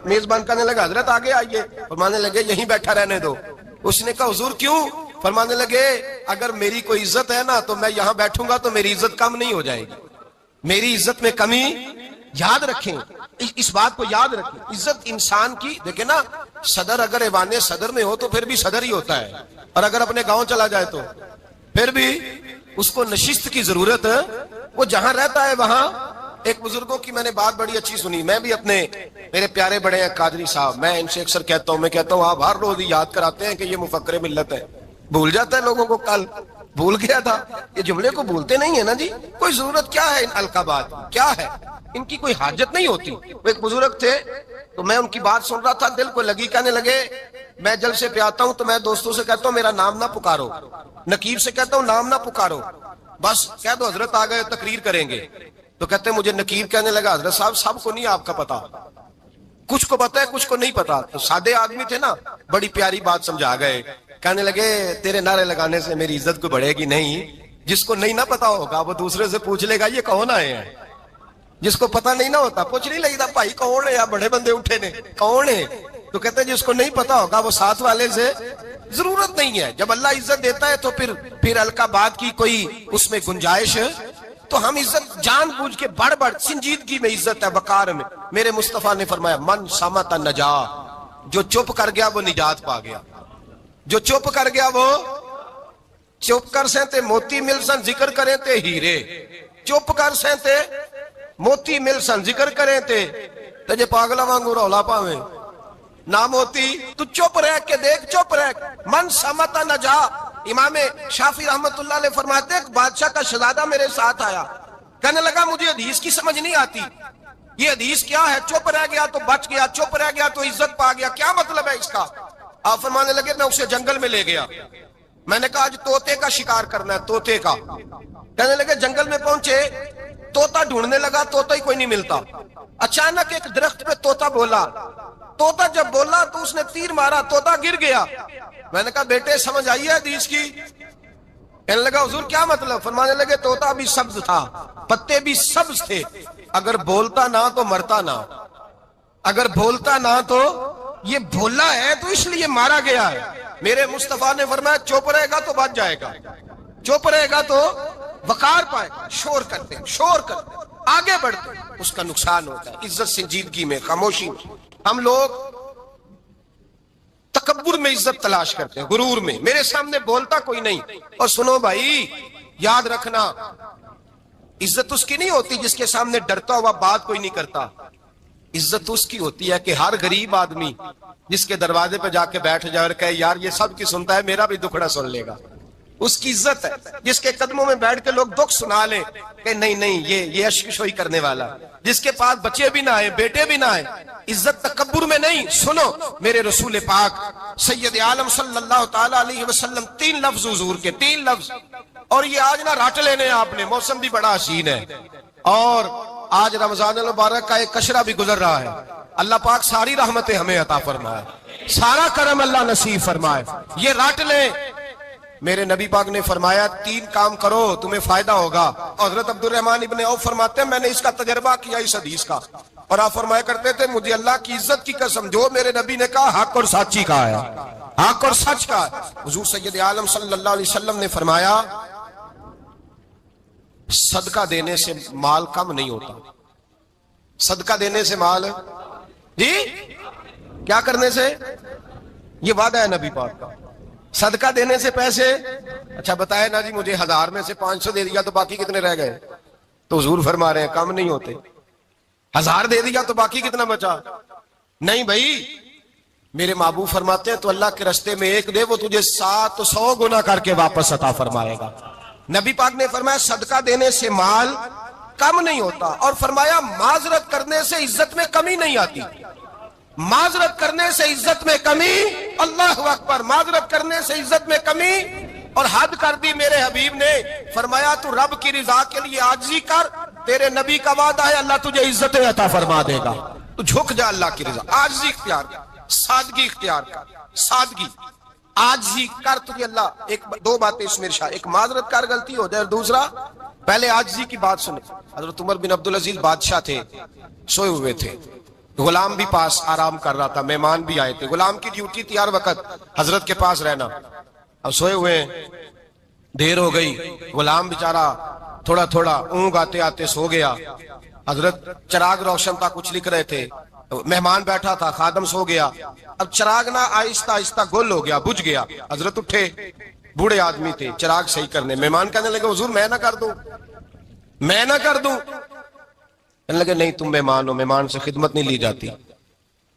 मेजबान कहने लगा हजरत आगे आइए, फरमाने लगे यहीं बैठा रहने दो। उसने कहा हुजूर क्यों? फरमाने लगे अगर मेरी कोई इज्जत है ना तो मैं यहाँ बैठूंगा तो मेरी इज्जत कम नहीं हो जाएगी, मेरी इज्जत में कमी। याद रखें, इस बात को याद रखें। इज्जत इंसान की, देखे ना, सदर अगर ऐवाने सदर में हो तो फिर भी सदर ही होता है, और अगर अपने गांव चला जाए तो फिर भी उसको नशिस्त की जरूरत है। वो जहां रहता है वहां। एक बुजुर्गों की मैंने बात बड़ी अच्छी सुनी। मैं भी मेरे प्यारे बड़े हैं कादरी साहब, मैं इनसे अक्सर कहता हूं, आप हर रोज याद कराते हैं कि ये मुफक्किर मिल्लत है। भूल जाता है लोगों को, कल भूल गया था। ये जुमले को भूलते नहीं है ना जी। कोई जरूरत क्या है इन अलकाबात, क्या है, इनकी कोई हाजत नहीं होती। वो एक बुजुर्ग थे तो मैं उनकी बात सुन रहा था, दिल को लगी। कहने लगे मैं जलसे पे आता हूं तो मैं दोस्तों से कहता हूं मेरा नाम ना पुकारो, नकीब से कहता हूं नाम ना पुकारो, बस कह दो हजरत आ गए तकरीर करेंगे। तो कहते हैं मुझे नकीब कहने लगा हजरत साहब सबको नहीं आपका पता, कुछ को पता है कुछ को नहीं पता। तो सादे आदमी थे ना, बड़ी प्यारी बात समझा गए। कहने लगे तेरे नारे लगाने से मेरी इज्जत को बढ़ेगी नहीं। जिसको नहीं ना पता होगा वो दूसरे से पूछ लेगा ये कौन आए हैं। जिसको पता नहीं ना होता पूछ नहीं लगता भाई कौन है, या बड़े बंदे उठे ने कौन है। तो कहते हैं जिसको नहीं पता होगा वो साथ वाले से ضرورت نہیں ہے. جب اللہ عزت دیتا ہے تو پھر القابات کی کوئی اس میں گنجائش ہے؟ تو ہم عزت جان بوجھ کے بڑھ سنجیدگی میں عزت ہے، وقار میں. میرے مصطفیٰ نے فرمایا من صمت نجا، جو چپ کر گیا وہ نجات پا گیا. جو چپ کر گیا وہ چپ کر سیں تے موتی مل سن، ذکر کریں تے ہیرے. چپ کر سیں تے موتی مل سن، ذکر کریں تے جے پاگلا وانگو رولا پاویں نہ موتی. تو چپ رہ کے دیکھ، چپ رہ. من صمت نجا. امام شافعی رحمت اللہ علیہ فرماتے ایک بادشاہ کا شہزادہ میرے ساتھ آیا، کہنے لگا مجھے حدیث کی سمجھ نہیں آتی، یہ حدیث کیا ہے؟ چپ رہ گیا تو بچ گیا، چپ رہ گیا تو عزت پا گیا، کیا مطلب ہے اس کا؟ آپ فرمانے لگے میں اسے جنگل میں لے گیا، میں نے کہا آج طوطے کا شکار کرنا ہے، طوطے کا. کہنے لگے جنگل میں پہنچے، طوطا ڈھونڈنے لگا، طوطا ہی کوئی نہیں ملتا. اچانک ایک درخت پہ طوطا بولا. طوطا جب بولا تو اس نے تیر مارا، طوطا گر گیا. میں نے کہا بیٹے سمجھ آئی ہے حدیث کی؟ کہنے لگا حضور کیا مطلب؟ فرمانے لگے طوطا بھی سبز تھا، پتے بھی سبز تھے، اگر بولتا نہ تو مرتا نہ، اگر بولتا نہ تو یہ بولا ہے تو اس لیے مارا گیا ہے. میرے مصطفیٰ نے فرمایا چپ رہے گا تو بچ جائے گا، چپ رہے گا تو وقار پائے گا. شور کرتے آگے بڑھتے اس کا نقصان ہوتا ہے. عزت سنجیدگی میں، خاموشی میں. ہم لوگ تکبر میں عزت تلاش کرتے ہیں، غرور میں. میرے سامنے بولتا کوئی نہیں. اور سنو بھائی، یاد رکھنا عزت اس کی نہیں ہوتی جس کے سامنے ڈرتا ہوا بات کوئی نہیں کرتا. عزت اس کی ہوتی ہے کہ ہر غریب آدمی جس کے دروازے پہ جا کے بیٹھ جائے اور کہے یار یہ سب کی سنتا ہے، میرا بھی دکھڑا سن لے گا، اس کی عزت ہے. جس کے قدموں میں بیٹھ کے لوگ دکھ سنا لیں کہ نہیں یہ اشکشوئی کرنے والا، جس کے پاس بچے بھی نہ آئے، بیٹے بھی نہ آئے. عزت تکبر میں نہیں. سنو میرے رسول پاک سید عالم صلی اللہ تعالی علیہ وسلم 3 لفظ حضور کے، 3 لفظ. اور یہ آج نہ رٹ لینے آپ نے، موسم بھی بڑا حسین ہے اور آج رمضان المبارک کا ایک کشرہ بھی گزر رہا ہے. اللہ پاک ساری رحمتیں ہمیں عطا فرمائے، سارا کرم اللہ نصیب فرمائے. یہ رٹ لیں. میرے نبی پاک نے فرمایا 3 کام کرو تمہیں فائدہ ہوگا. حضرت عبد الرحمن ابن عوف فرماتے ہیں میں نے اس کا تجربہ کیا اس حدیث کا، اور آپ فرمایا کرتے تھے مجھے اللہ کی عزت کی قسم جو میرے نبی نے کہا حق اور سچی کہا ہے، حق اور سچ کا. حضور سید عالم صلی اللہ علیہ وسلم نے فرمایا صدقہ دینے سے مال کم نہیں ہوتا. صدقہ دینے سے مال، جی کیا کرنے سے؟ یہ وعدہ ہے نبی پاک کا. صدقہ دینے سے پیسے، اچھا بتائے نا جی مجھے 1000 میں سے 500 دے دیا تو باقی کتنے رہ گئے؟ تو حضور فرما رہے ہیں کم نہیں ہوتے. 1000 دے دیا تو باقی کتنا بچا؟ نہیں بھائی، میرے محبوب فرماتے ہیں تو اللہ کے رستے میں 1 دے وہ تجھے 700 گنا کر کے واپس عطا فرمائے گا. نبی پاک نے فرمایا صدقہ دینے سے مال کم نہیں ہوتا، اور فرمایا معذرت کرنے سے عزت میں کمی نہیں آتی. معذرت کرنے سے عزت میں کمی، اللہ اکبر، معذرت کرنے سے عزت میں کمی. اور حد کر دی میرے حبیب نے، فرمایا تو رب کی رضا کے لیے عاجزی کر، تیرے نبی کا وعدہ ہے اللہ تجھے عزت عطا فرما دے گا. تو جھک جا اللہ کی رضا، عاجزی اختیار کر، سادگی اختیار کر، سادگی عاجزی کر، تجھے اللہ. 2 باتیں اس میں ارشاد، ایک معذرت کر غلطی ہو جائے، اور دوسرا پہلے عاجزی کی بات سنے. حضرت عمر بن عبدالعزیز بادشاہ تھے، سوئے ہوئے تھے، غلام بھی پاس آرام کر رہا تھا، مہمان بھی آئے تھے. غلام کی ڈیوٹی تھی ہر وقت حضرت کے پاس رہنا. اب سوئے ہوئے دیر ہو گئی، غلام بیچارہ تھوڑا تھوڑا اونگ آتے آتے سو گیا. حضرت چراغ روشن تھا، کچھ لکھ رہے تھے، مہمان بیٹھا تھا، خادم سو گیا. اب چراغ نہ آہستہ آہستہ گل ہو گیا، بجھ گیا. حضرت اٹھے، بوڑھے آدمی تھے، چراغ صحیح کرنے. مہمان کہنے لگے حضور میں نہ کر دوں، میں نہ کر دوں. کہنے لگے نہیں تم مہمان ہو، مہمان سے خدمت نہیں لی جاتی.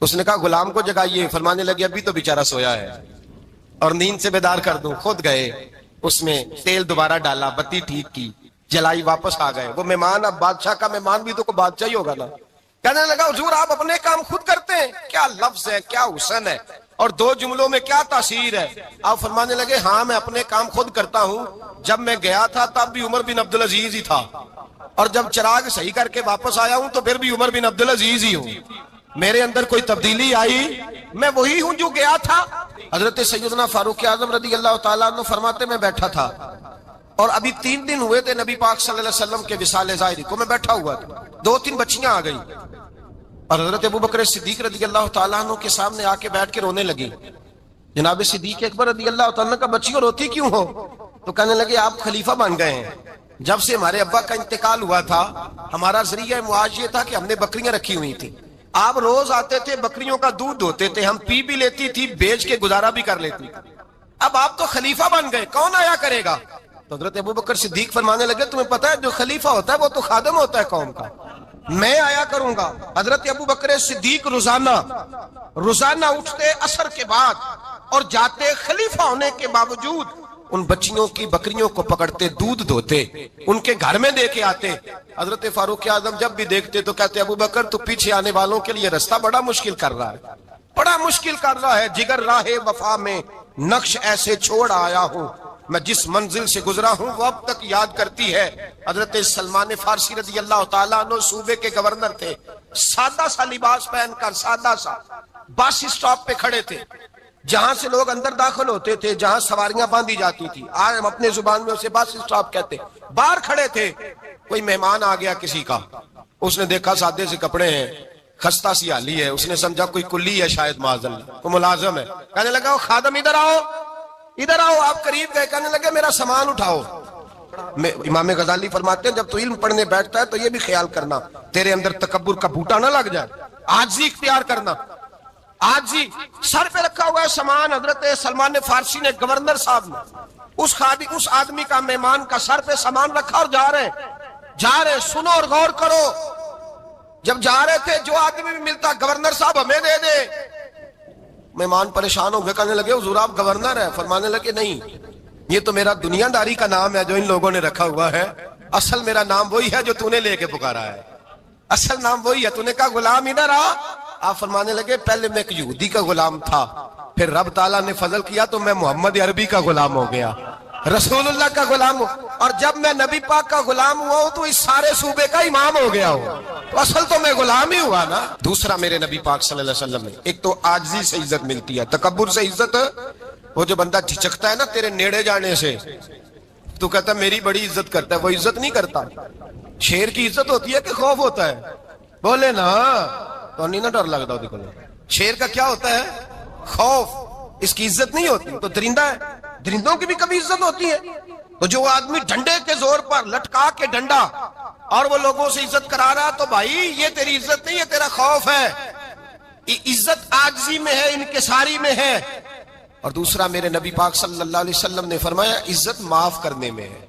اس نے کہا غلام کو جگائیے. فرمانے لگے ابھی تو بیچارہ سویا ہے اور نیند سے بیدار کر دوں. خود گئے، اس میں تیل دوبارہ ڈالا، بتی ٹھیک کی، جلائی، واپس آ گئے. وہ مہمان اب بادشاہ کا مہمان بھی تو کوئی بادشاہ ہی ہوگا نا. کہنے لگا حضور آپ اپنے کام خود کرتے ہیں؟ کیا لفظ ہے، کیا حسن ہے، اور 2 جملوں میں کیا تاثیر ہے. آپ فرمانے لگے ہاں میں اپنے کام خود کرتا ہوں. جب میں گیا تھا تب بھی عمر بن عبدالعزیز ہی تھا، اور جب چراغ صحیح کر کے واپس آیا ہوں تو پھر بھی عمر بن عبدالعزیز ہی ہوں. میرے اندر کوئی تبدیلی آئی؟ میں وہی ہوں جو گیا تھا. حضرت سیدنا فاروق اعظم رضی اللہ تعالیٰ عنہ فرماتے میں بیٹھا تھا، اور ابھی 3 دن ہوئے تھے نبی پاک صلی اللہ علیہ وسلم کے وصال ظاہری کو. میں بیٹھا ہوا تھا، 2-3 بچیاں آ گئی، اور حضرت ابوبکر صدیق رضی اللہ تعالیٰ عنہ کے سامنے آ کے بیٹھ کے رونے لگی. जनाब सिद्दीक अकबर रज़ी अल्लाह तआला का बच्ची, रोती क्यों हो? तो कहने लगे आप खलीफा बन गए हैं। जब से हमारे अब्बा का इंतकाल हुआ था, हमारा जरिया मुआश ये था कि हमने बकरियां रखी हुई थी, आप रोज आते थे, बकरियों का दूध धोते थे, हम पी भी लेती थी, बेच के गुजारा भी कर लेती। अब आप तो खलीफा बन गए, कौन आया करेगा? तो हजरत अबू बकर सिद्दीक फरमाने लगे तुम्हें पता है जो खलीफा होता है वो तो खादम होता है कौम का, मैं आया करूंगा। हजरत अबू बकर सिद्दीक रोजाना उठते असर के बाद और जाते, खलीफा होने के बावजूद उन बच्चियों की बकरियों को पकड़ते, दूध धोते, उनके घर में दे के आते। हजरत फारूक आजम जब भी देखते तो कहते अबू बकर तू पीछे आने वालों के लिए रास्ता बड़ा मुश्किल कर रहा है, बड़ा मुश्किल कर रहा है। जिगर राहे वफा में नक्श ऐसे छोड़ आया हूं, मैं जिस मंजिल से गुजरा हूं वो अब तक याद करती है। हजरत सलमान फारसी रज़ी अल्लाह तआला अन्हु सूबे के गवर्नर थे, सादा सा लिबास पहनकर, सादा सा, बस स्टॉप पे खड़े थे, जहां से लोग अंदर दाखिल होते थे, जहां सवारियां बांधी जाती थी, आज हम अपने जुबान में उसे बस स्टॉप कहते। बाहर खड़े थे, कोई मेहमान आ गया किसी का, उसने देखा सादे से कपड़े हैं, खस्ता सी हाली है, उसने समझा कोई कुल्ली है शायद, माज़अल्लाह कोई मुलाजिम है। कहने लगा खादम इधर आओ, इधर आओ। आप करीब गए, कहने लगे मेरा सामान उठाओ। इमाम गजाली फरमाते हैं जब तू इल्म पढ़ने बैठता है तो ये भी ख्याल करना तेरे अंदर तकब्बुर का बूटा ना लग जाए, आजिज़ी इख्तियार करना। आज जी सर पे रखा हुआ है सामान, हजरत सलमान फारसी ने, गवर्नर साहब ने, उस आदमी का, मेहमान का सर पे सामान रखा और जा रहे। सुनो और गौर करो, जब जा रहे थे जो आदमी भी मिलता गवर्नर साहब हमें दे दे। मेहमान परेशान हो गए, कहने लगे हुजूर आप गवर्नर है? फरमाने लगे नहीं, ये तो मेरा दुनियादारी का नाम है जो इन लोगों ने रखा हुआ है, असल मेरा नाम वही है जो तूने लेके पुकारा है, असल नाम वही है। तूने कहा गुलाम इधर आ। आप फरमाने लगे पहले मैं एक यहूदी का गुलाम था, फिर रब ताला ने फजल किया तो मैं मोहम्मद अरबी का गुलाम हो गया, रसूलुल्लाह का गुलाम हूं, और जब मैं नबी पाक का गुलाम हुआ हूं तो इस सारे सूबे का इमाम हो गया हूं, तो असल तो मैं गुलाम ही हुआ ना। दूसरा मेरे नबी पाक सल्लल्लाहु अलैहि वसल्लम ने, एक तो आजिज़ी से इज्जत मिलती है, तकब्बुर से इज्जत, वो जो बंदा झिझकता है ना तेरे नेड़े जाने से, तू कहता मेरी बड़ी इज्जत करता है, वो इज्जत नहीं करता। शेर की इज्जत होती है कि खौफ होता है? बोले ना, तो नहीं ना डर लगता उसको। शेर का क्या होता है? खौफ, इसकी इज्जत नहीं होती। तो दरिंदा है, दरिंदों की भी कभी इज्जत होती है? तो जो आदमी डंडे के जोर पर लटका के डंडा और वो लोगों से इज्जत करा रहा, तो भाई ये तेरी इज्जत नहीं है, तेरा खौफ है। इज्जत आजिज़ी में है, इनकिसारी में है। और दूसरा मेरे नबी पाक सल्लल्लाहु अलैहि वसल्लम ने फरमाया इज्जत माफ करने में है।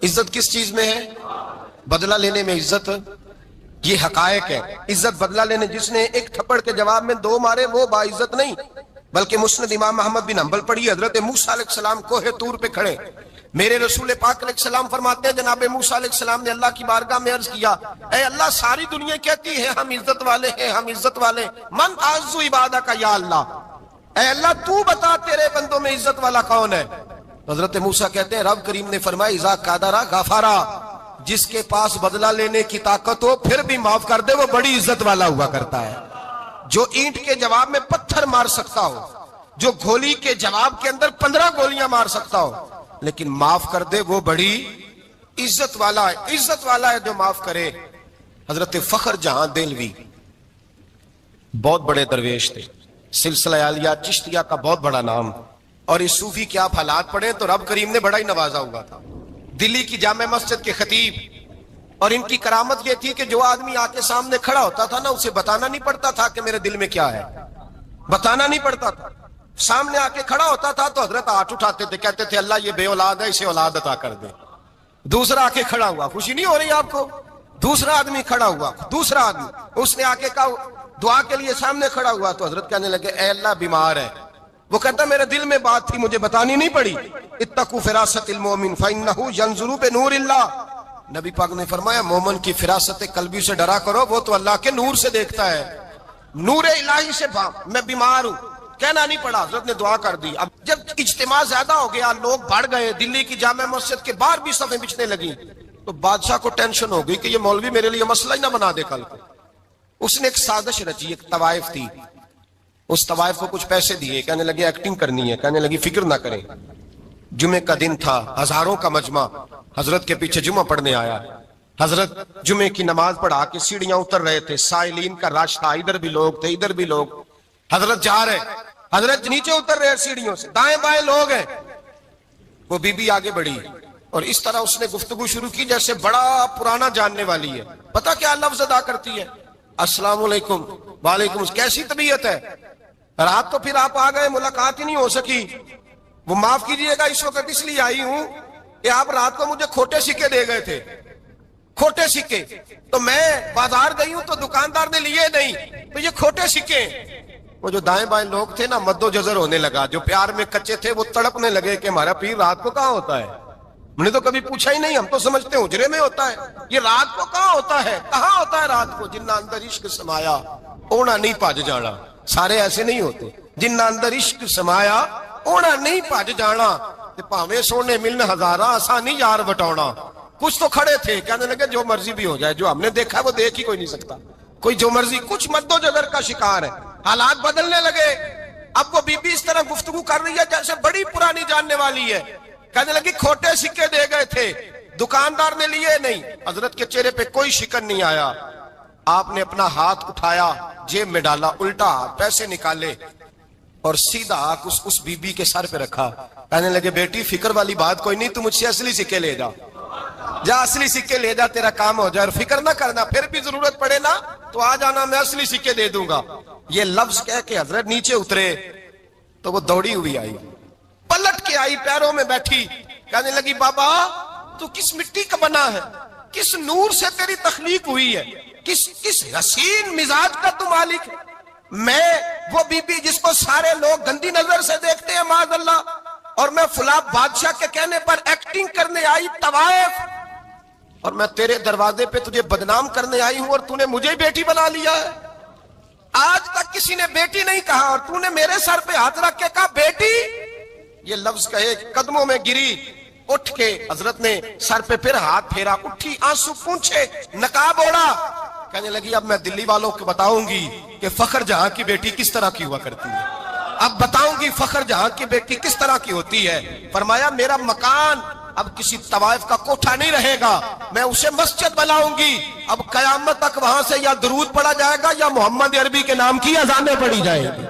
इज्जत किस चीज में है? बदला लेने में इज्जत, ये हकायक है। इज्जत बदला लेने, जिसने एक थप्पड़ के जवाब में दो मारे वो बाइज्जत नहीं, बल्कि मुस्नद इमाम अहमद बिन हंबल पढ़ी, हजरत मूसा अलैहिस्सलाम कोहे तूर पे खड़े, मेरे रसूल पाक अलैहिस्सलाम फरमाते हैं जनाब मूसा अलैहिस्सलाम ने अल्लाह की बारगाह में अर्ज किया, ऐ अल्लाह सारी दुनिया कहती है हम इज्जत वाले हैं, हम इज्जत वाले, मन आज़्ज़ु इबादा का या अल्लाह, ऐ अल्लाह तू बता तेरे बंदों में इज्जत वाला कौन है? हजरत मूसा कहते हैं रब करीम ने फरमाया इज़ा कादरा गाफारा, जिसके पास बदला लेने की ताकत हो फिर भी माफ कर दे वो बड़ी इज्जत वाला हुआ करता है। जो ईंट के जवाब में पत्थर मार सकता हो, जो गोली के जवाब के अंदर 15 गोलियां मार सकता हो, लेकिन माफ कर दे वो बड़ी इज्जत वाला है। इज्जत वाला है जो माफ करे। हजरत फखर जहां देलवी बहुत बड़े दरवेश थे, सिलसिला आलिया चिश्तिया का बहुत बड़ा नाम, और इस सूफी के आप हालात पढ़े तो रब करीम ने बड़ा ही नवाजा हुआ था। दिल्ली की जामे मस्जिद के खतीब, और इनकी करामत ये थी कि जो आदमी आके सामने खड़ा होता था ना उसे बताना नहीं पड़ता था कि मेरे दिल में क्या है, बताना नहीं पड़ता था। सामने आके खड़ा होता था तो हजरत हाथ उठाते थे, कहते थे अल्लाह ये बे औलाद है इसे औलाद अता कर दे। दूसरा आके खड़ा हुआ, खुशी नहीं हो रही आपको? दूसरा आदमी खड़ा हुआ, दूसरा आदमी, उसने आके कहा दुआ के लिए सामने खड़ा हुआ तो हजरत कहने लगे ऐ अल्लाह बीमार है। वो कहता मेरे दिल में बात थी मुझे बतानी नहीं पड़ी। इत्तकू फिरासतिल मोमिन फइन्नहु यंजुरु बिनूरिल्लाह, नबी पाक ने फरमाया मोमिन की फिरासत कल्बी से डरा करो, वो तो अल्लाह के नूर से देखता है, नूर इलाही से। मैं बीमार हूं, कहना नहीं पड़ा, हजरत ने दुआ कर दी। अब जब इज्तिमा ज्यादा हो गया, लोग बढ़ गए, दिल्ली की जामे मस्जिद के बाहर भी सफे बिछने लगी, तो बादशाह को टेंशन हो गई कि ये मौलवी मेरे लिए मसला ही ना बना दे कल को। उसने एक साजिश रची, एक तवाइफ थी, उस तवाइफ को कुछ पैसे दिए, कहने लगे एक्टिंग करनी है, कहने लगी फिक्र ना करें। जुमे का दिन था, हजारों का मजमा हजरत के पीछे जुमा पढ़ने आया। हजरत जुमे की नमाज पढ़ा के सीढ़ियां उतर रहे थे, साइलीन का रास्ता, इधर भी लोग थे इधर भी लोग। हजरत जा रहे, حضرت نیچے اتر رہے سیڑھیوں سے، دائیں بائیں لوگ ہیں. وہ بی بی آگے بڑھی اور اس طرح اس نے گفتگو شروع کی جیسے بڑا پرانا جاننے والی ہے. پتہ کیا لفظ ادا کرتی ہے؟ السلام علیکم. وعلیکم السلام. کیسی طبیعت ہے؟ رات تو پھر آپ آ گئے، ملاقات ہی نہیں ہو سکی. وہ معاف کیجئے گا اس وقت اس لیے آئی ہوں کہ آپ رات کو مجھے کھوٹے سکے دے گئے تھے، کھوٹے سکے. تو میں بازار گئی ہوں تو دکاندار نے لیے نہیں، تو یہ کھوٹے سکے. وہ جو دائیں بائیں لوگ تھے نا، مد و جزر ہونے لگا. جو پیار میں کچے تھے وہ تڑپنے لگے کہ ہمارا پیر رات کو کہاں ہوتا ہے. ہم نے تو کبھی پوچھا ہی نہیں، ہم تو سمجھتے ہیں حجرے میں ہوتا ہے. یہ رات کو کہاں ہوتا ہے؟ کہاں ہوتا ہے رات کو؟ جنہ اندر عشق سمایا اونا نہیں پاج جانا. سارے ایسے نہیں ہوتے. جنہ اندر عشق سمایا اونا نہیں پاج جانا. پاویں سونے ملن ہزارہ آسانی یار بٹاؤنا. کچھ تو کھڑے تھے کہنے لگے جو مرضی بھی ہو جائے، جو ہم نے دیکھا ہے وہ دیکھ ہی کوئی نہیں سکتا. کوئی جو مرضی، کچھ مد و جزر کا شکار ہے. حالات بدلنے لگے. اب وہ بی بی اس طرح گفتگو کر رہی ہے جیسے بڑی پرانی جاننے والی ہے. کہنے لگی کھوٹے سکے دے گئے تھے، دکاندار نے لیے نہیں. حضرت کے چہرے پہ کوئی شکن نہیں آیا. آپ نے اپنا ہاتھ اٹھایا، جیب میں ڈالا، الٹا پیسے نکالے اور سیدھا اس بی بی کے سر پہ رکھا. کہنے لگے بیٹی فکر والی بات کوئی نہیں، تو مجھ سے اصلی سکے لے جا. جا اصلی سکے لے جا، تیرا کام ہو جائے. اور فکر نہ کرنا، پھر بھی ضرورت پڑے نا تو آ جانا، میں اصلی سکے دے دوں گا. یہ لفظ کہہ کے حضرت نیچے اترے تو وہ دوڑی ہوئی آئی، پلٹ کے آئی، پیروں میں بیٹھی. کہنے لگی بابا تو کس مٹی کا بنا ہے، کس نور سے تیری تخلیق ہوئی ہے، کس حسین مزاج کا تو مالک ہے. میں وہ بی بی جس کو سارے لوگ گندی نظر سے دیکھتے ہیں معاذ اللہ، اور میں فلاں بادشاہ کے کہنے پر ایکٹنگ کرنے آئی طوائف، اور میں تیرے دروازے پہ تجھے بدنام کرنے آئی ہوں اور تو نے مجھے بیٹی بنا لیا ہے. آج تک کسی نے بیٹی نہیں کہا اور تو نے میرے سر پہ ہاتھ رکھ کے کہا بیٹی. یہ لفظ کہے قدموں میں گری، اٹھ کے حضرت نے سر پہ پھر ہاتھ پھیرا، اٹھی، آنسو پونچھے، نقاب اوڑا. کہنے لگی اب میں دلی والوں کو بتاؤں گی کہ فخر جہاں کی بیٹی کس طرح کی ہوا کرتی ہے. اب بتاؤں گی فخر جہاں کی بیٹی کس طرح کی ہوتی ہے. فرمایا میرا مکان اب کسی طوائف کا کوٹھا نہیں رہے گا، میں اسے مسجد بناؤں گی. اب قیامت تک وہاں سے یا درود پڑھا جائے گا یا محمد عربی کے نام کی اذانیں پڑھی جائیں گی.